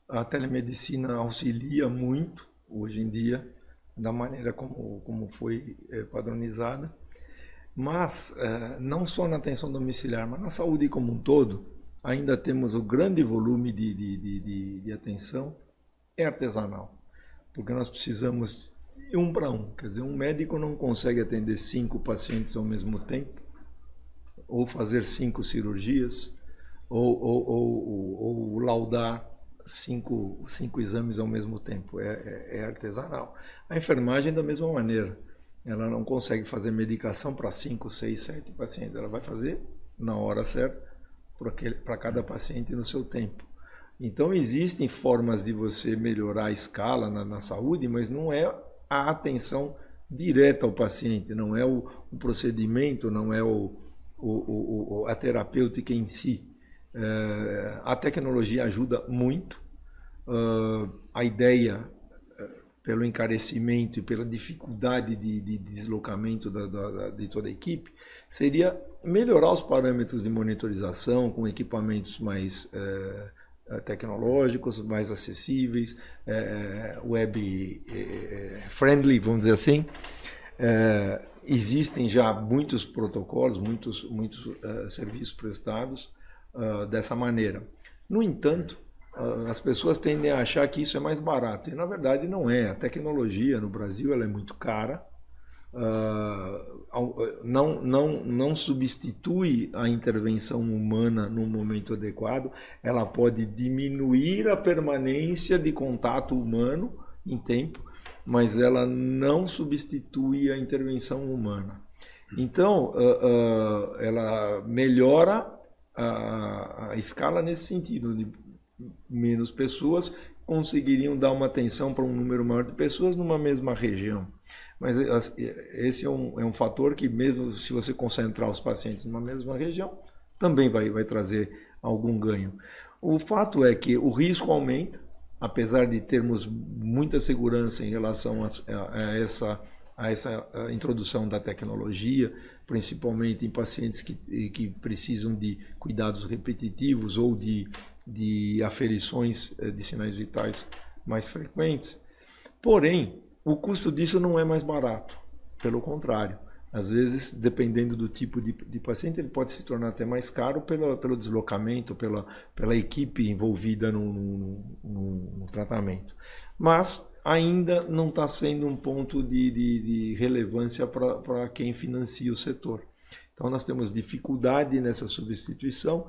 A telemedicina auxilia muito, hoje em dia, da maneira como foi padronizada. Mas, não só na atenção domiciliar, mas na saúde como um todo, ainda temos o grande volume de atenção artesanal. Porque nós precisamos 1 para 1, quer dizer, um médico não consegue atender 5 pacientes ao mesmo tempo, ou fazer 5 cirurgias, ou laudar 5 exames ao mesmo tempo, é artesanal. A enfermagem da mesma maneira, ela não consegue fazer medicação para 5, 6, 7 pacientes, ela vai fazer na hora certa, para cada paciente no seu tempo. Então existem formas de você melhorar a escala na saúde, mas não é a atenção direta ao paciente, não é o procedimento, não é a terapêutica em si. A tecnologia ajuda muito. A ideia, pelo encarecimento e pela dificuldade de deslocamento de toda a equipe, seria melhorar os parâmetros de monitorização com equipamentos mais tecnológicos, mais acessíveis, web friendly, vamos dizer assim, existem já muitos protocolos, muitos serviços prestados dessa maneira. No entanto, as pessoas tendem a achar que isso é mais barato, e na verdade não é. A tecnologia no Brasil ela é muito cara, não substitui a intervenção humana no momento adequado, ela pode diminuir a permanência de contato humano em tempo, mas ela não substitui a intervenção humana. Então, ela melhora a escala nesse sentido, de menos pessoas conseguiriam dar uma atenção para um número maior de pessoas numa mesma região. Mas esse é um fator que, mesmo se você concentrar os pacientes numa mesma região, também vai trazer algum ganho. O fato é que o risco aumenta, apesar de termos muita segurança em relação a essa introdução da tecnologia, principalmente em pacientes que precisam de cuidados repetitivos ou de aferições de sinais vitais mais frequentes. Porém, o custo disso não é mais barato, pelo contrário. Às vezes, dependendo do tipo de paciente, ele pode se tornar até mais caro pelo deslocamento, pela equipe envolvida no tratamento. Mas ainda não está sendo um ponto de relevância para quem financia o setor. Então nós temos dificuldade nessa substituição,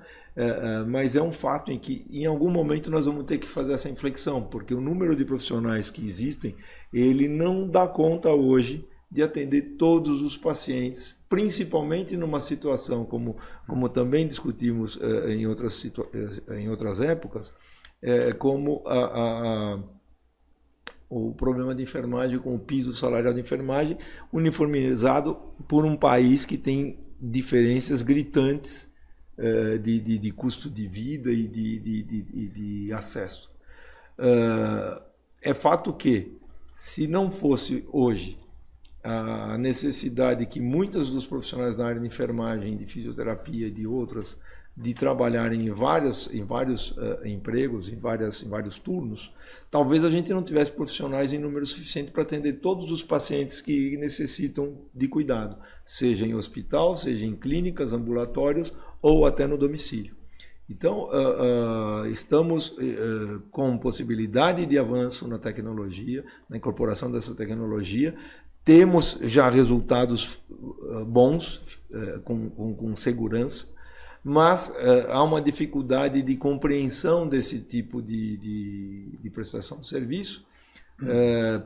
mas é um fato em que em algum momento nós vamos ter que fazer essa inflexão, porque o número de profissionais que existem, ele não dá conta hoje de atender todos os pacientes, principalmente numa situação como também discutimos em outras épocas, como o problema de enfermagem com o piso salarial de enfermagem uniformizado por um país que tem diferenças gritantes de custo de vida e de acesso. É fato que, se não fosse hoje a necessidade que muitos dos profissionais da área de enfermagem, de fisioterapia e de outras, de trabalharem em vários empregos, em vários turnos, talvez a gente não tivesse profissionais em número suficiente para atender todos os pacientes que necessitam de cuidado, seja em hospital, seja em clínicas, ambulatórios ou até no domicílio. Então, estamos com possibilidade de avanço na tecnologia, na incorporação dessa tecnologia. Temos já resultados bons, com segurança, mas há uma dificuldade de compreensão desse tipo de prestação de serviço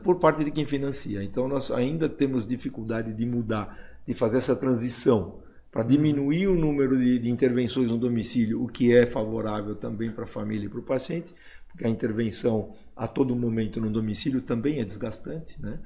por parte de quem financia. Então, nós ainda temos dificuldade de mudar, de fazer essa transição para diminuir o número de intervenções no domicílio, o que é favorável também para a família e para o paciente, porque a intervenção a todo momento no domicílio também é desgastante, né?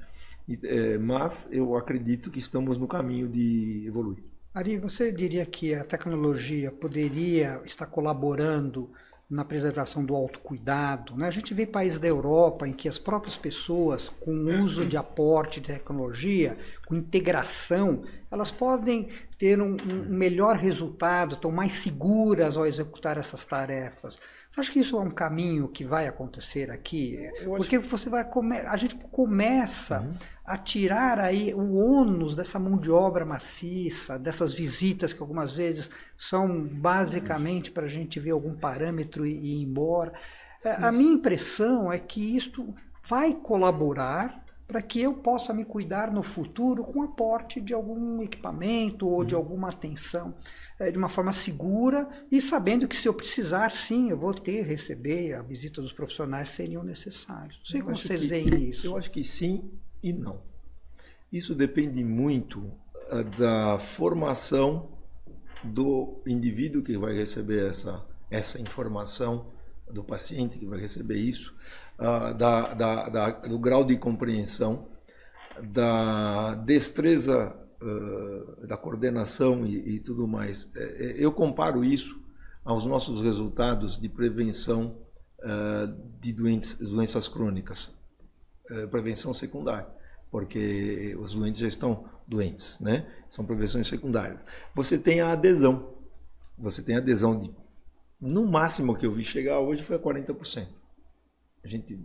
Mas eu acredito que estamos no caminho de evoluir. Ari, você diria que a tecnologia poderia estar colaborando na preservação do autocuidado, né? A gente vê países da Europa em que as próprias pessoas, com o uso de aporte de tecnologia, com integração, elas podem ter um melhor resultado, estão mais seguras ao executar essas tarefas. Você acha que isso é um caminho que vai acontecer aqui? Porque a gente começa a tirar aí o ônus dessa mão de obra maciça, dessas visitas que algumas vezes são basicamente para a gente ver algum parâmetro e ir embora. A minha impressão é que isto vai colaborar para que eu possa me cuidar no futuro com aporte de algum equipamento ou de alguma atenção de uma forma segura e sabendo que se eu precisar, sim, eu vou receber a visita dos profissionais que seriam necessários. Não sei como vocês veem isso. Eu acho que sim e não. Isso depende muito da formação do indivíduo que vai receber essa informação, do paciente que vai receber isso, do grau de compreensão, da destreza, da coordenação e tudo mais. Eu comparo isso aos nossos resultados de prevenção de doenças crônicas, prevenção secundária, porque os doentes já estão doentes, né? São prevenções secundárias. Você tem a adesão de, no máximo que eu vi chegar hoje foi a 40%. A gente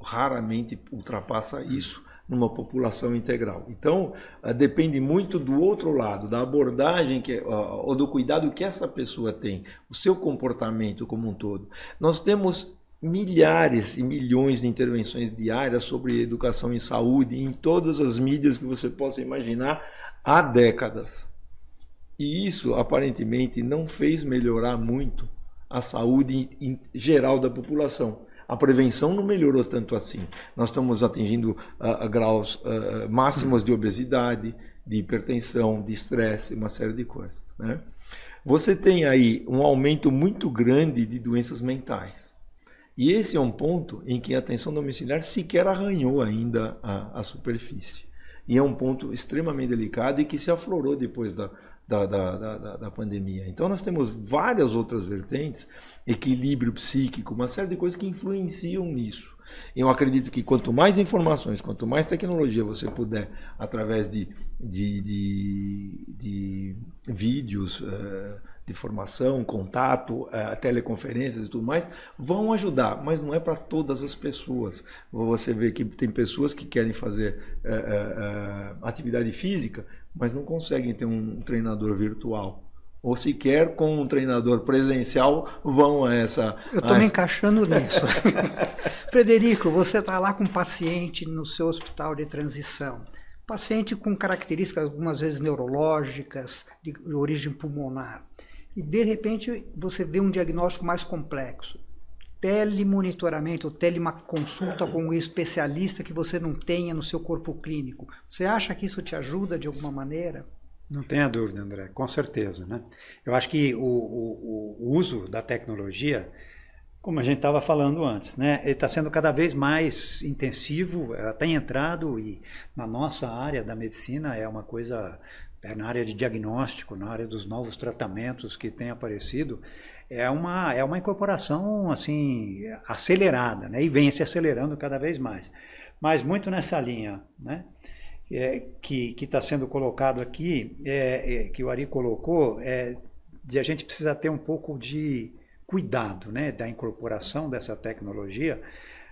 raramente ultrapassa isso numa população integral. Então, depende muito do outro lado, da abordagem ou do cuidado que essa pessoa tem, o seu comportamento como um todo. Nós temos milhares e milhões de intervenções diárias sobre educação e saúde em todas as mídias que você possa imaginar há décadas. E isso, aparentemente, não fez melhorar muito a saúde em geral da população. A prevenção não melhorou tanto assim. Nós estamos atingindo graus máximos de obesidade, de hipertensão, de estresse, uma série de coisas, né? Você tem aí um aumento muito grande de doenças mentais. E esse é um ponto em que a atenção domiciliar sequer arranhou ainda a superfície. E é um ponto extremamente delicado e que se aflorou depois da pandemia. Então nós temos várias outras vertentes, equilíbrio psíquico, uma série de coisas que influenciam nisso. Eu acredito que quanto mais informações, quanto mais tecnologia você puder, através de vídeos, de formação, contato, teleconferências e tudo mais, vão ajudar, mas não é para todas as pessoas. Você vê que tem pessoas que querem fazer atividade física, mas não conseguem ter um treinador virtual. Ou sequer com um treinador presencial vão a essa... Eu estou me encaixando nisso. Frederico, você está lá com um paciente no seu hospital de transição. Paciente com características algumas vezes neurológicas, de origem pulmonar. E de repente você vê um diagnóstico mais complexo. Telemonitoramento, teleconsulta com um especialista que você não tenha no seu corpo clínico. Você acha que isso te ajuda de alguma maneira? Não tenha dúvida, André, com certeza, né? Eu acho que o uso da tecnologia, como a gente estava falando antes, né, ele está sendo cada vez mais intensivo, tem entrado e na nossa área da medicina é uma coisa, na área de diagnóstico, na área dos novos tratamentos que têm aparecido, é uma incorporação assim acelerada, né, e vem se acelerando cada vez mais. Mas muito nessa linha, né? Que está sendo colocado aqui, que o Ari colocou, de a gente precisa ter um pouco de cuidado, né, da incorporação dessa tecnologia,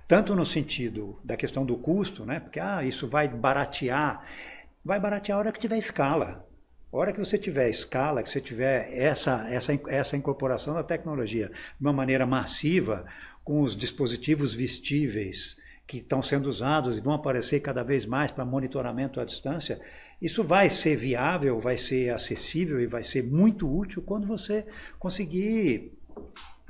tanto no sentido da questão do custo, né, porque isso vai baratear a hora que tiver escala. A hora que você tiver escala, que você tiver essa incorporação da tecnologia de uma maneira massiva, com os dispositivos vestíveis, que estão sendo usados e vão aparecer cada vez mais para monitoramento à distância, isso vai ser viável, vai ser acessível e vai ser muito útil quando você conseguir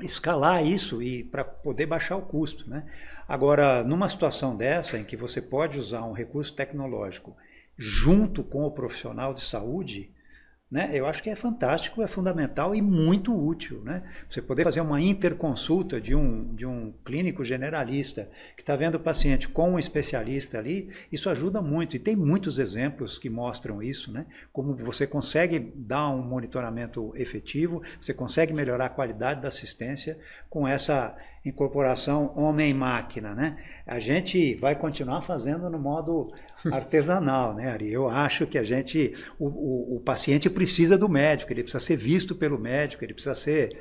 escalar isso e para poder baixar o custo, né? Agora, numa situação dessa, em que você pode usar um recurso tecnológico junto com o profissional de saúde, né, eu acho que é fantástico, é fundamental e muito útil, né? Você poder fazer uma interconsulta de um clínico generalista que está vendo o paciente com um especialista ali, isso ajuda muito. E tem muitos exemplos que mostram isso, né? Como você consegue dar um monitoramento efetivo, você consegue melhorar a qualidade da assistência com essa incorporação homem-máquina, né? A gente vai continuar fazendo no modo artesanal, né, Ari? Eu acho que o paciente precisa do médico, ele precisa ser visto pelo médico, ele precisa ser...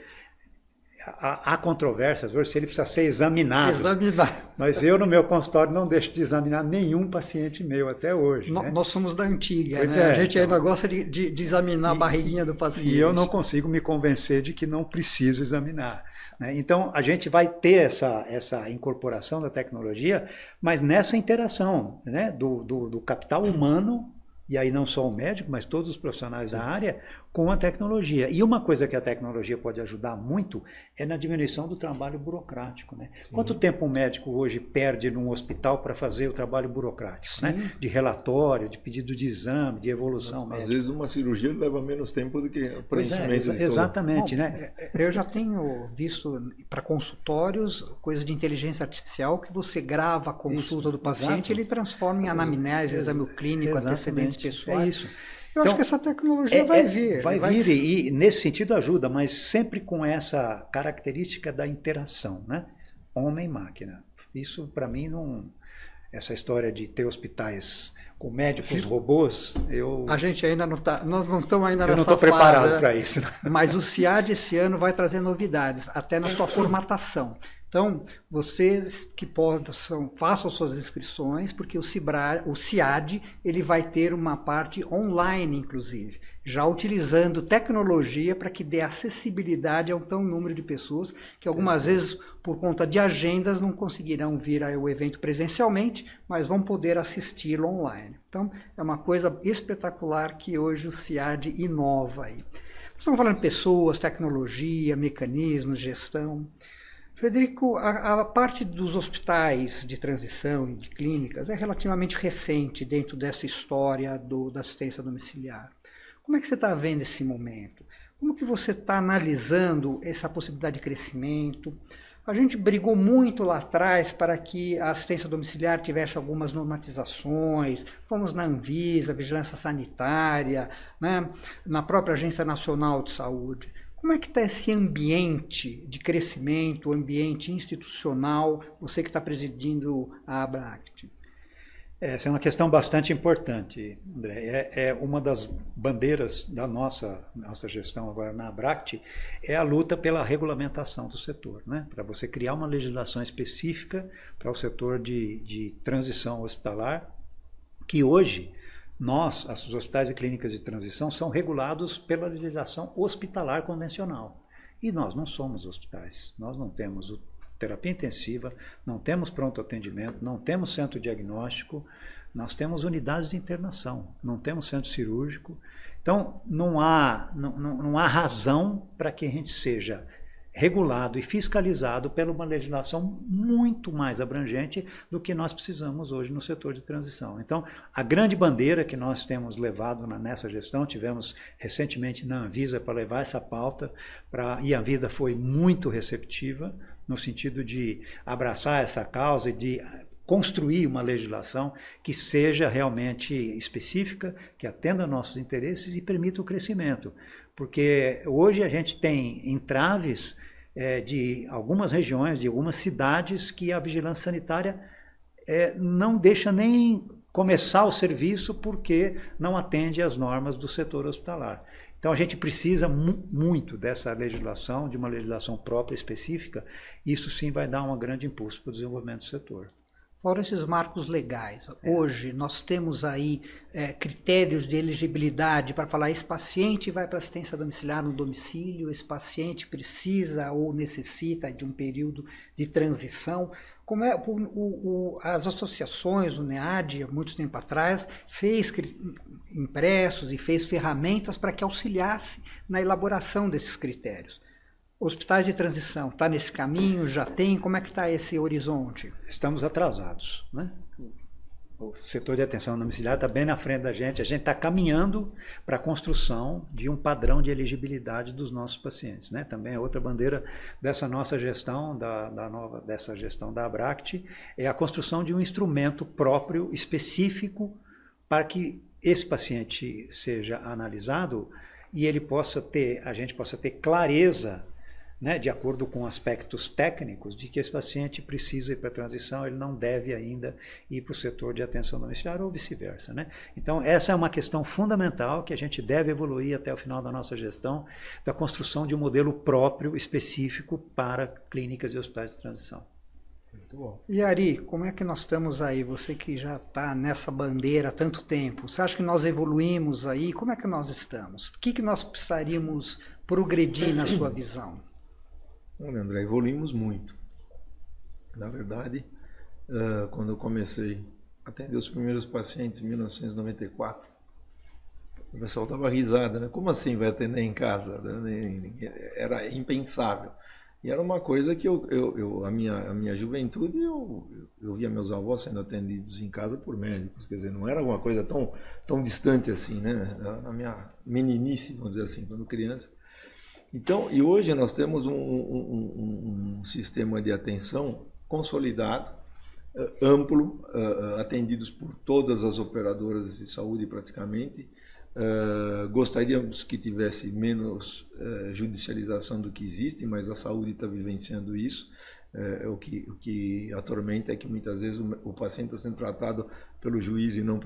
Há controvérsias hoje se ele precisa ser examinado. Mas eu, no meu consultório, não deixo de examinar nenhum paciente meu até hoje. Né? Nós somos da antiga, pois né? A gente ainda gosta de examinar a barriguinha do paciente. E eu não consigo me convencer de que não preciso examinar. Então, a gente vai ter essa incorporação da tecnologia, mas nessa interação, né, do capital humano, e aí não só o médico, mas todos os profissionais da área, com a tecnologia. E uma coisa que a tecnologia pode ajudar muito é na diminuição do trabalho burocrático, né? Quanto tempo um médico hoje perde num hospital para fazer o trabalho burocrático, né? De relatório, de pedido de exame, de evolução médica. Às vezes uma cirurgia leva menos tempo do que preenchimento de exatamente, Bom, né? Eu já tenho visto para consultórios coisa de inteligência artificial que você grava a consulta do paciente e ele transforma em anamnese, exame clínico, antecedentes pessoais. É isso. Eu acho que essa tecnologia vai vir. Vai vir e nesse sentido ajuda, mas sempre com essa característica da interação, né? Homem-máquina. Isso para mim não... Essa história de ter hospitais com médicos robôs, A gente ainda não está... Nós não estamos ainda nessa fase. Eu não estou preparado para isso. Mas o CIAD esse ano vai trazer novidades, até na sua formatação. Então, vocês que possam, façam suas inscrições, porque o CIAD ele vai ter uma parte online, inclusive, já utilizando tecnologia para que dê acessibilidade a um tão número de pessoas que algumas vezes, por conta de agendas, não conseguirão vir ao evento presencialmente, mas vão poder assisti-lo online. Então, é uma coisa espetacular que hoje o CIAD inova aí. Estamos falando de pessoas, tecnologia, mecanismos, gestão. Frederico, a parte dos hospitais de transição e de clínicas é relativamente recente dentro dessa história da assistência domiciliar. Como é que você está vendo esse momento? Como que você está analisando essa possibilidade de crescimento? A gente brigou muito lá atrás para que a assistência domiciliar tivesse algumas normatizações, fomos na Anvisa, Vigilância Sanitária, né, na própria Agência Nacional de Saúde. Como é que está esse ambiente de crescimento, o ambiente institucional, você que está presidindo a Abract? Essa é uma questão bastante importante, André. É uma das bandeiras da nossa gestão agora na Abract, é a luta pela regulamentação do setor, né? Para você criar uma legislação específica para o setor de transição hospitalar, que hoje os hospitais e clínicas de transição são regulados pela legislação hospitalar convencional. E nós não somos hospitais, nós não temos terapia intensiva, não temos pronto atendimento, não temos centro diagnóstico, nós temos unidades de internação, não temos centro cirúrgico. Então, não há razão para que a gente seja regulado e fiscalizado por uma legislação muito mais abrangente do que nós precisamos hoje no setor de transição. Então, a grande bandeira que nós temos levado nessa gestão, tivemos recentemente na Anvisa para levar essa pauta, e a Anvisa foi muito receptiva, no sentido de abraçar essa causa e de construir uma legislação que seja realmente específica, que atenda nossos interesses e permita o crescimento. Porque hoje a gente tem entraves de algumas regiões, de algumas cidades, que a vigilância sanitária não deixa nem começar o serviço porque não atende às normas do setor hospitalar. Então a gente precisa muito dessa legislação, de uma legislação própria específica, e isso sim vai dar um grande impulso para o desenvolvimento do setor. Fora esses marcos legais, hoje nós temos aí critérios de elegibilidade para falar esse paciente vai para assistência domiciliar no domicílio, esse paciente precisa ou necessita de um período de transição. Como as associações, o NEAD, há muito tempo atrás, fez impressos e fez ferramentas para que auxiliasse na elaboração desses critérios. Hospitais de transição, está nesse caminho, já tem? Como é que está esse horizonte? Estamos atrasados, né? O setor de atenção domiciliar está bem na frente da gente. A gente está caminhando para a construção de um padrão de elegibilidade dos nossos pacientes, né? Também é outra bandeira dessa nossa gestão, dessa gestão da Abract, é a construção de um instrumento próprio, específico, para que esse paciente seja analisado e a gente possa ter clareza, né, de acordo com aspectos técnicos, de que esse paciente precisa ir para a transição, ele não deve ainda ir para o setor de atenção domiciliar ou vice-versa, né? Então, essa é uma questão fundamental que a gente deve evoluir até o final da nossa gestão, da construção de um modelo próprio, específico para clínicas e hospitais de transição. Muito bom. E Ari, como é que nós estamos aí? Você que já está nessa bandeira há tanto tempo, você acha que nós evoluímos aí? Como é que nós estamos? O que nós precisaríamos progredir na sua visão? Olha, André, evoluímos muito. Na verdade, quando eu comecei a atender os primeiros pacientes em 1994, o pessoal estava risada, né? Como assim vai atender em casa? Era impensável. E era uma coisa que a minha juventude, eu via meus avós sendo atendidos em casa por médicos, quer dizer, não era uma coisa tão distante assim, né? Na minha meninice, vamos dizer assim, quando criança. Então, e hoje nós temos um sistema de atenção consolidado, amplo, atendidos por todas as operadoras de saúde praticamente. Gostaríamos que tivesse menos judicialização do que existe, mas a saúde está vivenciando isso. O que atormenta é que muitas vezes o paciente está sendo tratado pelo juiz e não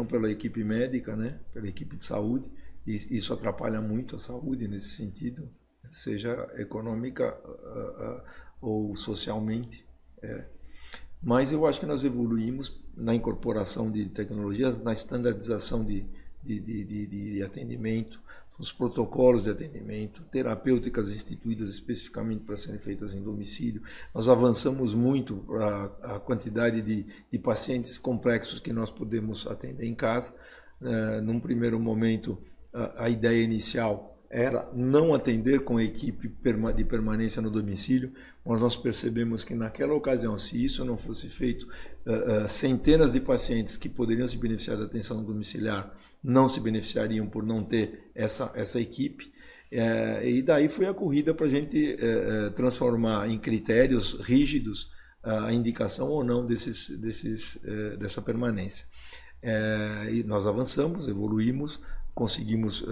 pela equipe médica, né? Pela equipe de saúde. E isso atrapalha muito a saúde nesse sentido, seja econômica ou socialmente. Mas eu acho que nós evoluímos na incorporação de tecnologias, na standardização de atendimento, os protocolos de atendimento, terapêuticas instituídas especificamente para serem feitas em domicílio. Nós avançamos muito a quantidade de pacientes complexos que nós podemos atender em casa. Num primeiro momento, a ideia inicial era não atender com equipe de permanência no domicílio, mas nós percebemos que naquela ocasião, se isso não fosse feito, centenas de pacientes que poderiam se beneficiar da atenção domiciliar não se beneficiariam por não ter essa equipe. E daí foi a corrida para a gente transformar em critérios rígidos a indicação ou não dessa permanência. E nós avançamos, evoluímos, conseguimos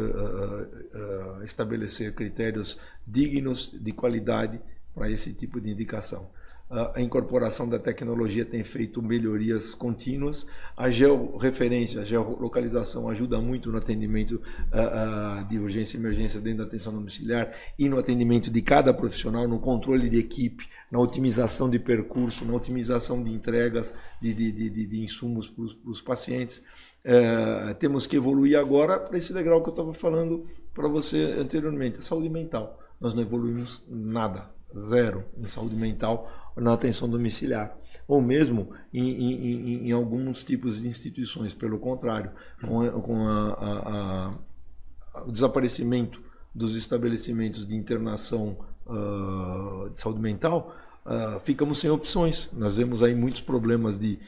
estabelecer critérios dignos de qualidade para esse tipo de indicação. A incorporação da tecnologia tem feito melhorias contínuas. A georreferência, a geolocalização ajuda muito no atendimento de urgência e emergência dentro da atenção domiciliar e no atendimento de cada profissional, no controle de equipe, na otimização de percurso, na otimização de entregas de insumos para os pacientes. Temos que evoluir agora para esse degrau que eu estava falando para você anteriormente, a saúde mental. Nós não evoluímos nada, zero em saúde mental na atenção domiciliar, ou mesmo em alguns tipos de instituições. Pelo contrário, com o desaparecimento dos estabelecimentos de internação de saúde mental, ficamos sem opções. Nós vemos aí muitos problemas de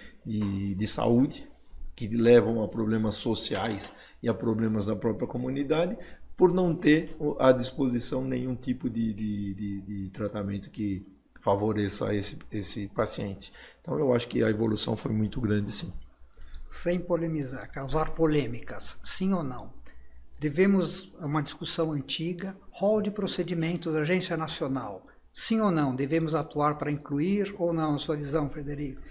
saúde que levam a problemas sociais e a problemas da própria comunidade, por não ter à disposição nenhum tipo de tratamento que favoreça esse paciente. Então, eu acho que a evolução foi muito grande, sim. Sem polemizar, causar polêmicas, sim ou não? Devemos, uma discussão antiga, rol de procedimentos, agência nacional, sim ou não? Devemos atuar para incluir ou não, a sua visão, Frederico?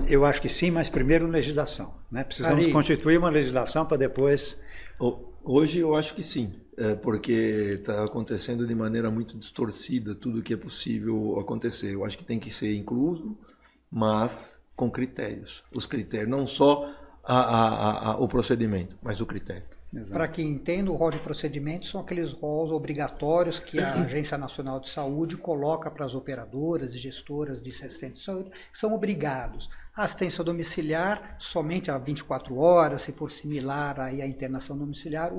Eu acho que sim, mas primeiro legislação, né? Precisamos constituir uma legislação para depois... Hoje eu acho que sim, porque está acontecendo de maneira muito distorcida tudo o que é possível acontecer. Eu acho que tem que ser incluso, mas com critérios. Os critérios, não só o procedimento, mas o critério. Para quem entende, o rol de procedimentos são aqueles rols obrigatórios que a Agência Nacional de Saúde coloca para as operadoras e gestoras de assistência de saúde, que são obrigados. A assistência domiciliar, somente a 24 horas, se for similar aí à internação domiciliar,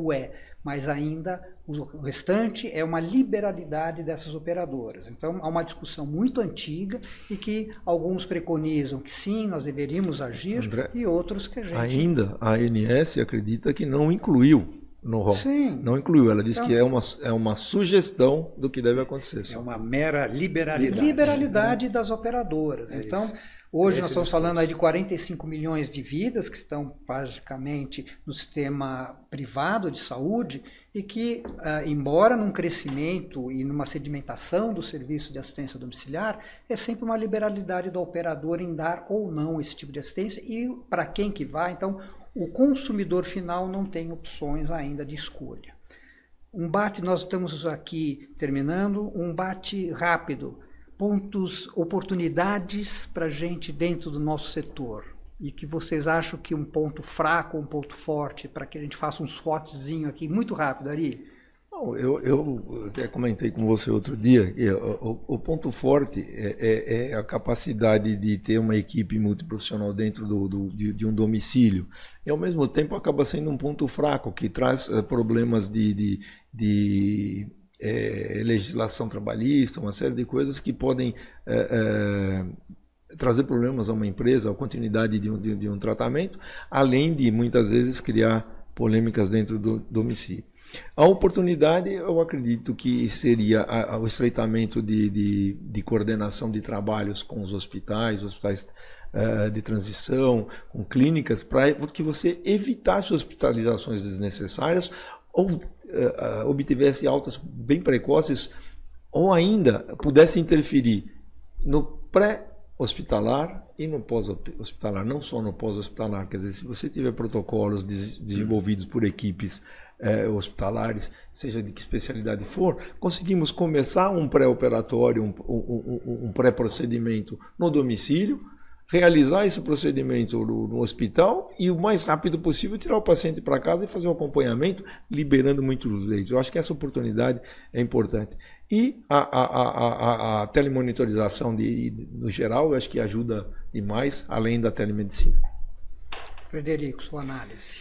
mas ainda o restante é uma liberalidade dessas operadoras. Então, há uma discussão muito antiga e que alguns preconizam que sim, nós deveríamos agir, André, e outros que a gente... Ainda a ANS acredita que não incluiu no rol. Sim. Não incluiu. Ela diz que é uma sugestão do que deve acontecer. É uma mera liberalidade. Liberalidade das operadoras. Então... Hoje nós estamos falando aí de 45 milhões de vidas que estão praticamente no sistema privado de saúde e que, embora num crescimento e numa sedimentação do serviço de assistência domiciliar, é sempre uma liberalidade do operador em dar ou não esse tipo de assistência e para quem que vai. Então, o consumidor final não tem opções ainda de escolha. Nós estamos aqui terminando, um bate rápido. Pontos, oportunidades para a gente dentro do nosso setor e que vocês acham que um ponto fraco, um ponto forte, para que a gente faça um SWOTzinho aqui, muito rápido, Ari? Eu até comentei com você outro dia que o ponto forte é a capacidade de ter uma equipe multiprofissional dentro de um domicílio e ao mesmo tempo acaba sendo um ponto fraco que traz problemas de legislação trabalhista, uma série de coisas que podem trazer problemas a uma empresa, a continuidade de um tratamento, além de muitas vezes criar polêmicas dentro do domicílio. A oportunidade, eu acredito que seria o estreitamento de coordenação de trabalhos com os hospitais de transição, com clínicas, para que você evitasse hospitalizações desnecessárias ou obtivesse altas bem precoces, ou ainda pudesse interferir no pré-hospitalar e no pós-hospitalar, não só no pós-hospitalar. Quer dizer, se você tiver protocolos desenvolvidos por equipes hospitalares, seja de que especialidade for, conseguimos começar um pré-operatório, um pré-procedimento no domicílio, realizar esse procedimento no hospital e o mais rápido possível tirar o paciente para casa e fazer o acompanhamento, liberando muitos leitos. Eu acho que essa oportunidade é importante. E a telemonitorização no geral, eu acho que ajuda demais, além da telemedicina. Frederico, sua análise.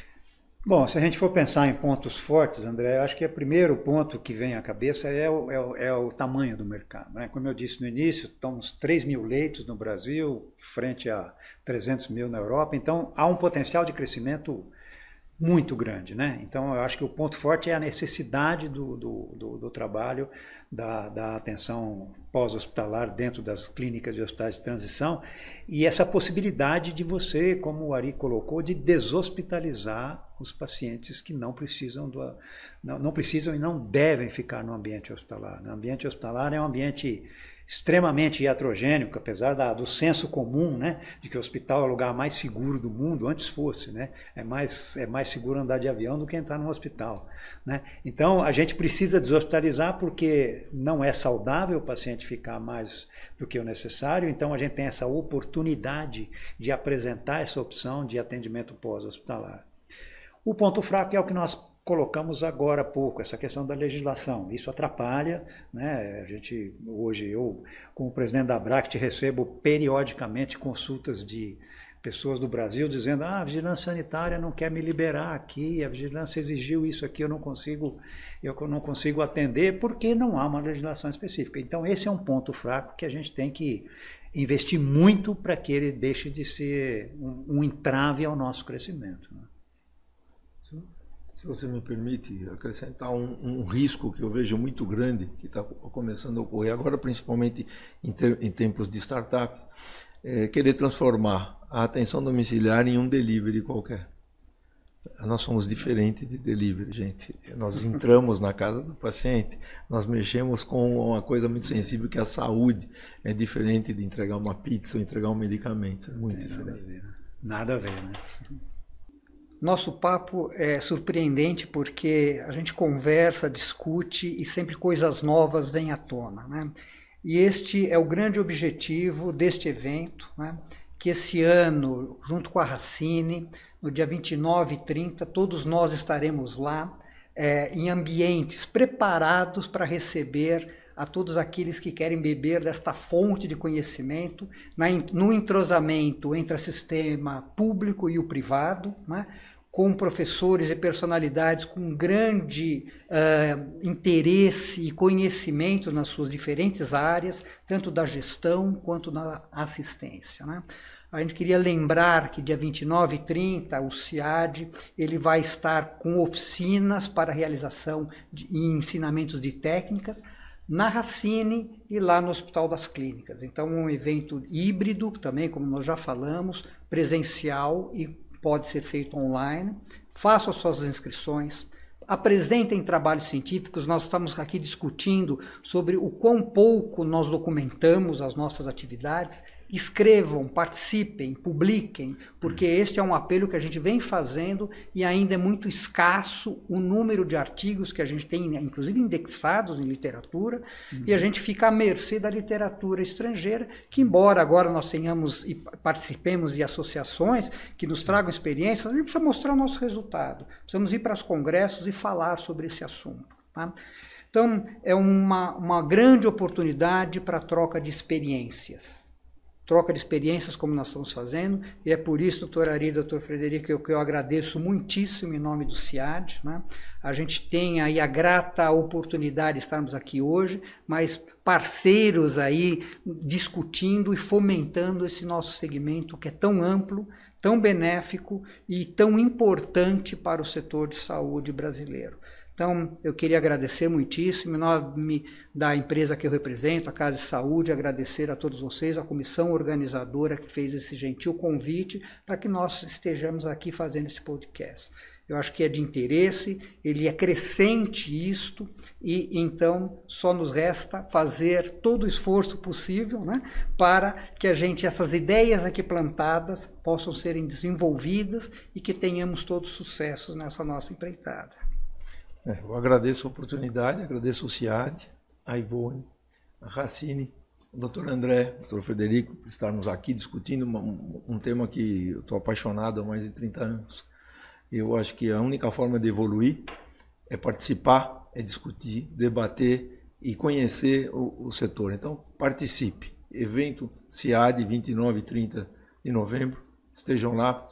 Bom, se a gente for pensar em pontos fortes, André, eu acho que o primeiro ponto que vem à cabeça é o tamanho do mercado, né? Como eu disse no início, estamos 3 mil leitos no Brasil, frente a 300 mil na Europa, então há um potencial de crescimento muito grande, né? Então eu acho que o ponto forte é a necessidade do trabalho da atenção pós-hospitalar dentro das clínicas e hospitais de transição e essa possibilidade de você, como o Ari colocou, de deshospitalizar os pacientes que não precisam e não devem ficar no ambiente hospitalar. O ambiente hospitalar é um ambiente extremamente iatrogênico, apesar do senso comum, né, de que o hospital é o lugar mais seguro do mundo, antes fosse, né, é mais seguro andar de avião do que entrar num hospital, né? Então a gente precisa deshospitalizar porque não é saudável o paciente ficar mais do que o necessário, então a gente tem essa oportunidade de apresentar essa opção de atendimento pós-hospitalar. O ponto fraco é o que nós colocamos agora há pouco, essa questão da legislação. Isso atrapalha, né? Hoje eu, como presidente da ABRACT, recebo periodicamente consultas de pessoas do Brasil dizendo: a vigilância sanitária não quer me liberar aqui, a vigilância exigiu isso aqui, eu não consigo atender porque não há uma legislação específica. Então esse é um ponto fraco que a gente tem que investir muito para que ele deixe de ser um entrave ao nosso crescimento, né? Se você me permite acrescentar um risco que eu vejo muito grande, que está começando a ocorrer agora, principalmente em tempos de startup, é querer transformar a atenção domiciliar em um delivery qualquer. Nós somos diferentes de delivery, gente. Nós entramos na casa do paciente, nós mexemos com uma coisa muito sensível que é a saúde. É diferente de entregar uma pizza ou entregar um medicamento. É muito diferente. Nada a ver, né? Nosso papo é surpreendente porque a gente conversa, discute e sempre coisas novas vêm à tona, né? E este é o grande objetivo deste evento, né? Que esse ano, junto com a Racine, no dia 29 e 30, todos nós estaremos lá em ambientes preparados para receber a todos aqueles que querem beber desta fonte de conhecimento, no entrosamento entre o sistema público e o privado, né? Com professores e personalidades com grande interesse e conhecimento nas suas diferentes áreas, tanto da gestão quanto da assistência, né? A gente queria lembrar que dia 29 e 30 o CIAD ele vai estar com oficinas para realização de ensinamentos de técnicas na Racine e lá no Hospital das Clínicas. Então um evento híbrido também, como nós já falamos, presencial e pode ser feito online. Façam as suas inscrições, apresentem trabalhos científicos. Nós estamos aqui discutindo sobre o quão pouco nós documentamos as nossas atividades. Escrevam, participem, publiquem, porque este é um apelo que a gente vem fazendo e ainda é muito escasso o número de artigos que a gente tem, inclusive indexados em literatura, e a gente fica à mercê da literatura estrangeira, que embora agora nós tenhamos e participemos de associações que nos tragam experiências, a gente precisa mostrar o nosso resultado. Precisamos ir para os congressos e falar sobre esse assunto, tá? Então, é uma grande oportunidade para a troca de experiências. Troca de experiências como nós estamos fazendo, e é por isso, doutor Ari e doutor Frederico, que eu agradeço muitíssimo em nome do CIAD, né? A gente tem aí a grata oportunidade de estarmos aqui hoje, mas parceiros aí discutindo e fomentando esse nosso segmento que é tão amplo, tão benéfico e tão importante para o setor de saúde brasileiro. Então, eu queria agradecer muitíssimo, em nome da empresa que eu represento, a Casa de Saúde, agradecer a todos vocês, a comissão organizadora que fez esse gentil convite para que nós estejamos aqui fazendo esse podcast. Eu acho que é de interesse, ele é crescente isto, e então só nos resta fazer todo o esforço possível, né, para que essas ideias aqui plantadas possam serem desenvolvidas e que tenhamos todos sucessos nessa nossa empreitada. Eu agradeço a oportunidade, agradeço o CIAD, a Ivone, a Racine, o doutor André, o doutor Frederico, por estarmos aqui discutindo um tema que eu estou apaixonado há mais de 30 anos. Eu acho que a única forma de evoluir é participar, é discutir, debater e conhecer o setor. Então, participe. Evento CIAD, 29 e 30 de novembro. Estejam lá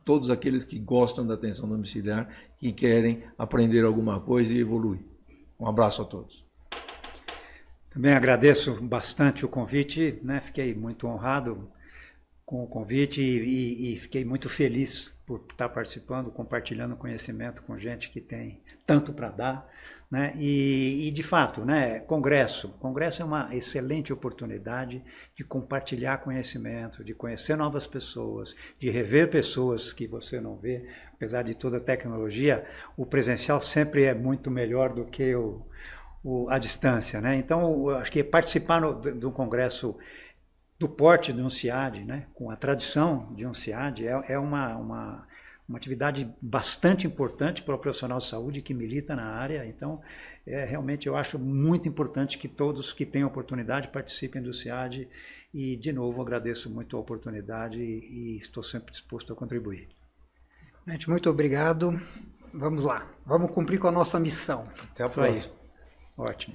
todos aqueles que gostam da atenção domiciliar, que querem aprender alguma coisa e evoluir. Um abraço a todos. Também agradeço bastante o convite, né? Fiquei muito honrado com o convite e fiquei muito feliz por estar participando, compartilhando conhecimento com gente que tem tanto para dar, né? E de fato, né? Congresso é uma excelente oportunidade de compartilhar conhecimento, de conhecer novas pessoas, de rever pessoas que você não vê. Apesar de toda a tecnologia, o presencial sempre é muito melhor do que a distância, né? Então, acho que participar do congresso do porte de um CIAD, né, com a tradição de um CIAD, é uma atividade bastante importante para o profissional de saúde que milita na área. Então, realmente eu acho muito importante que todos que têm oportunidade participem do CIAD e, de novo, agradeço muito a oportunidade e estou sempre disposto a contribuir. Gente, muito obrigado. Vamos lá, vamos cumprir com a nossa missão. Até a próxima. Ótimo.